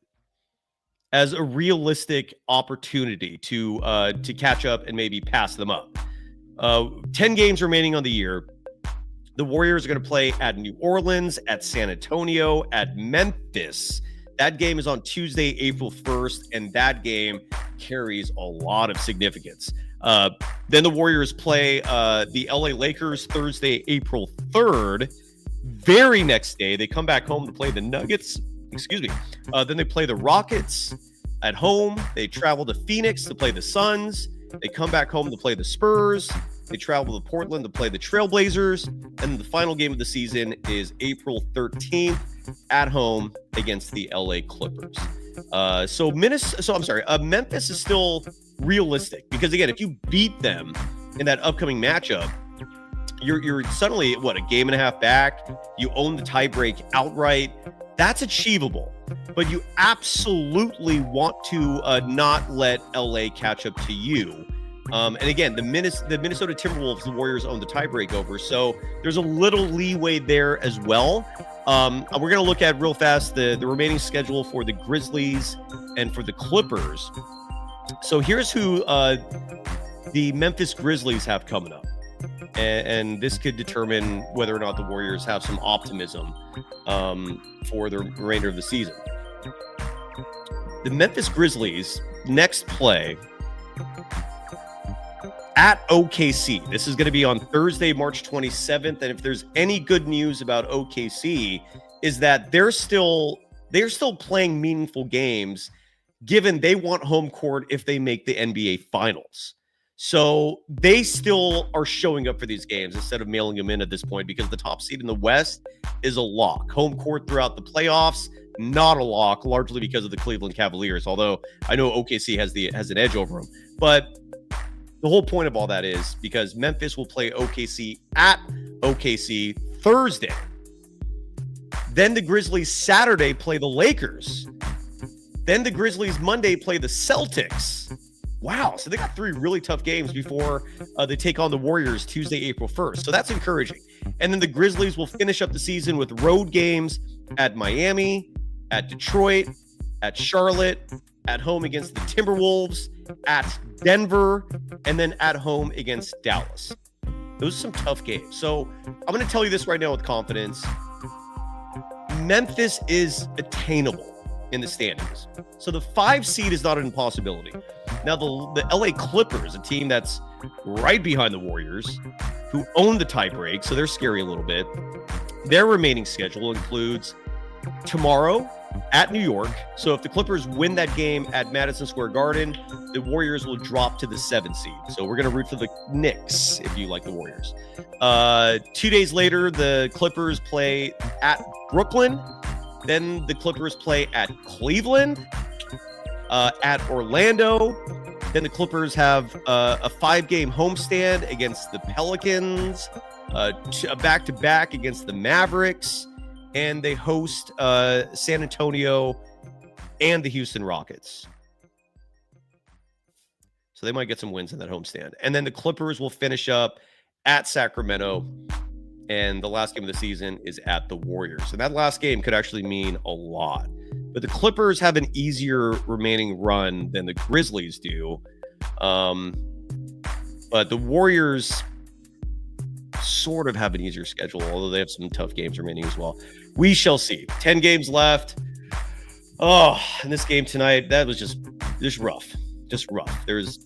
as a realistic opportunity to catch up and maybe pass them up. 10 games remaining on the year. The Warriors are going to play at New Orleans, at San Antonio, at Memphis. That game is on Tuesday, April 1st, and that game carries a lot of significance. Then the Warriors play the LA Lakers Thursday, April 3rd. Very next day, they come back home to play the Nuggets. Then they play the Rockets at home. They travel to Phoenix to play the Suns. They come back home to play the Spurs. They travel to Portland to play the Trailblazers. And the final game of the season is April 13th at home against the LA Clippers. Memphis is still realistic because, again, if you beat them in that upcoming matchup, you're suddenly a game and a half back. You own the tiebreak outright. That's achievable, but you absolutely want to not let LA catch up to you. And again, the Minnesota Timberwolves, the Warriors own the tiebreak over, so there's a little leeway there as well. We're going to look at real fast the remaining schedule for the Grizzlies and for the Clippers. So here's who the Memphis Grizzlies have coming up. And this could determine whether or not the Warriors have some optimism for the remainder of the season. The Memphis Grizzlies next play at OKC. This is going to be on Thursday, March 27th. And if there's any good news about OKC, is that they're still playing meaningful games, given they want home court if they make the NBA Finals. So they still are showing up for these games instead of mailing them in at this point, because the top seed in the West is a lock. Home court throughout the playoffs, not a lock, largely because of the Cleveland Cavaliers, although I know OKC has an edge over them. But the whole point of all that is because Memphis will play OKC at OKC Thursday. Then the Grizzlies Saturday play the Lakers. Then the Grizzlies Monday play the Celtics. Wow, so they got 3 really tough games before they take on the Warriors Tuesday, April 1st. So that's encouraging. And then the Grizzlies will finish up the season with road games at Miami, at Detroit, at Charlotte, at home against the Timberwolves, at Denver, and then at home against Dallas. Those are some tough games. So I'm going to tell you this right now with confidence. Memphis is attainable in the standings. So the 5 seed is not an impossibility. Now, the LA Clippers, a team that's right behind the Warriors, who own the tiebreak, so they're scary a little bit. Their remaining schedule includes tomorrow at New York. So if the Clippers win that game at Madison Square Garden, the Warriors will drop to the 7th seed. So we're going to root for the Knicks if you like the Warriors. 2 days later, the Clippers play at Brooklyn. Then the Clippers play at Cleveland, at Orlando. Then the Clippers have a 5-game homestand against the Pelicans, a back-to-back against the Mavericks, and they host San Antonio and the Houston Rockets. So they might get some wins in that homestand. And then the Clippers will finish up at Sacramento, and the last game of the season is at the Warriors. And that last game could actually mean a lot. But the Clippers have an easier remaining run than the Grizzlies do. But the Warriors sort of have an easier schedule, although they have some tough games remaining as well. We shall see. 10 games left. Oh, and this game tonight, that was just rough. Just rough. There's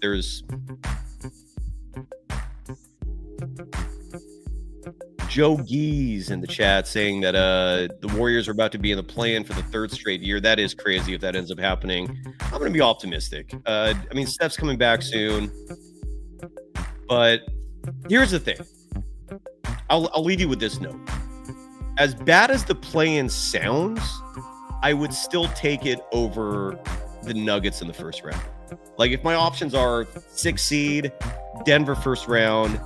Joe Geese in the chat saying that the Warriors are about to be in the play-in for the 3rd straight year. That is crazy if that ends up happening. I'm going to be optimistic. I mean, Steph's coming back soon. But here's the thing. I'll leave you with this note. As bad as the play-in sounds, I would still take it over the Nuggets in the first round. Like, if my options are 6 seed, Denver first round,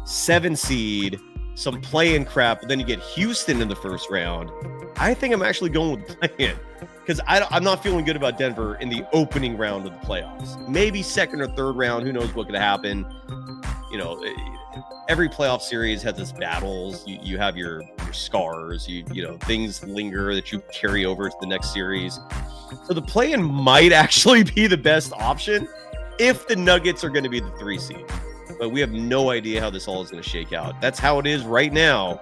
7 seed, some play-in crap, but then you get Houston in the first round, I think I'm actually going with play-in, because I'm not feeling good about Denver in the opening round of the playoffs. Maybe second or third round, who knows what could happen. You know, every playoff series has its battles. You have your scars. You know, things linger that you carry over to the next series. So the play-in might actually be the best option if the Nuggets are going to be the 3 seed. But we have no idea how this all is going to shake out. That's how it is right now.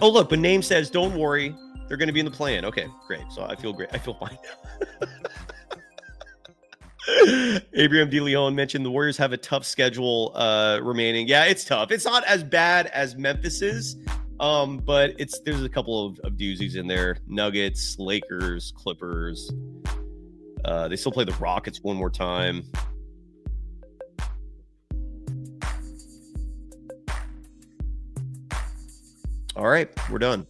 Oh, look, but Name says, don't worry, they're going to be in the play-in. Okay, great. So I feel great. I feel fine. Abraham De Leon mentioned the Warriors have a tough schedule remaining. Yeah, it's tough. It's not as bad as Memphis's, but there's a couple of doozies in there. Nuggets, Lakers, Clippers. They still play the Rockets one more time. All right, we're done.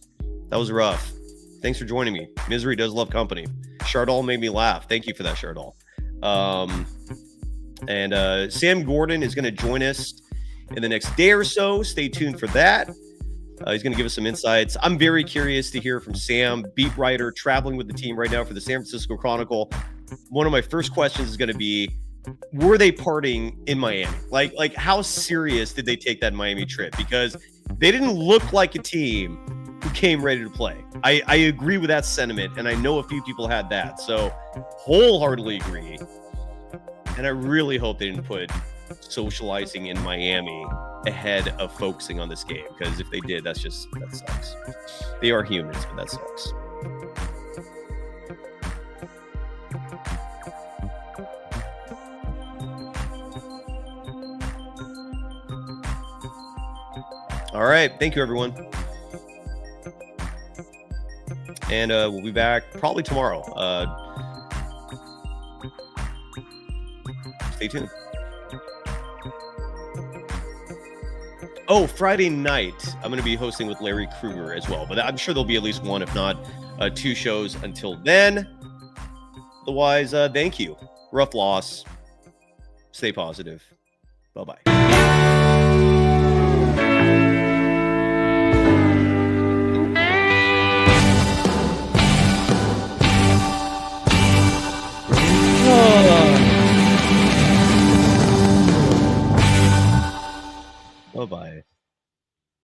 That was rough. Thanks for joining me. Misery does love company. Shardall made me laugh. Thank you for that, Shardall. And Sam Gordon is going to join us in the next day or so. Stay tuned for that. He's going to give us some insights. I'm very curious to hear from Sam, beat writer, traveling with the team right now for the San Francisco Chronicle. One of my first questions is going to be, were they partying in Miami? Like how serious did they take that Miami trip? Because they didn't look like a team who came ready to play. I agree with that sentiment, and I know a few people had that. So wholeheartedly agree. And I really hope they didn't put socializing in Miami ahead of focusing on this game, because if they did, that sucks. They are humans, but that sucks. All right, thank you, everyone. And we'll be back probably tomorrow. Stay tuned. Oh, Friday night, I'm going to be hosting with Larry Kruger as well. But I'm sure there'll be at least one, if not two shows until then. Otherwise, thank you. Rough loss. Stay positive. Bye-bye.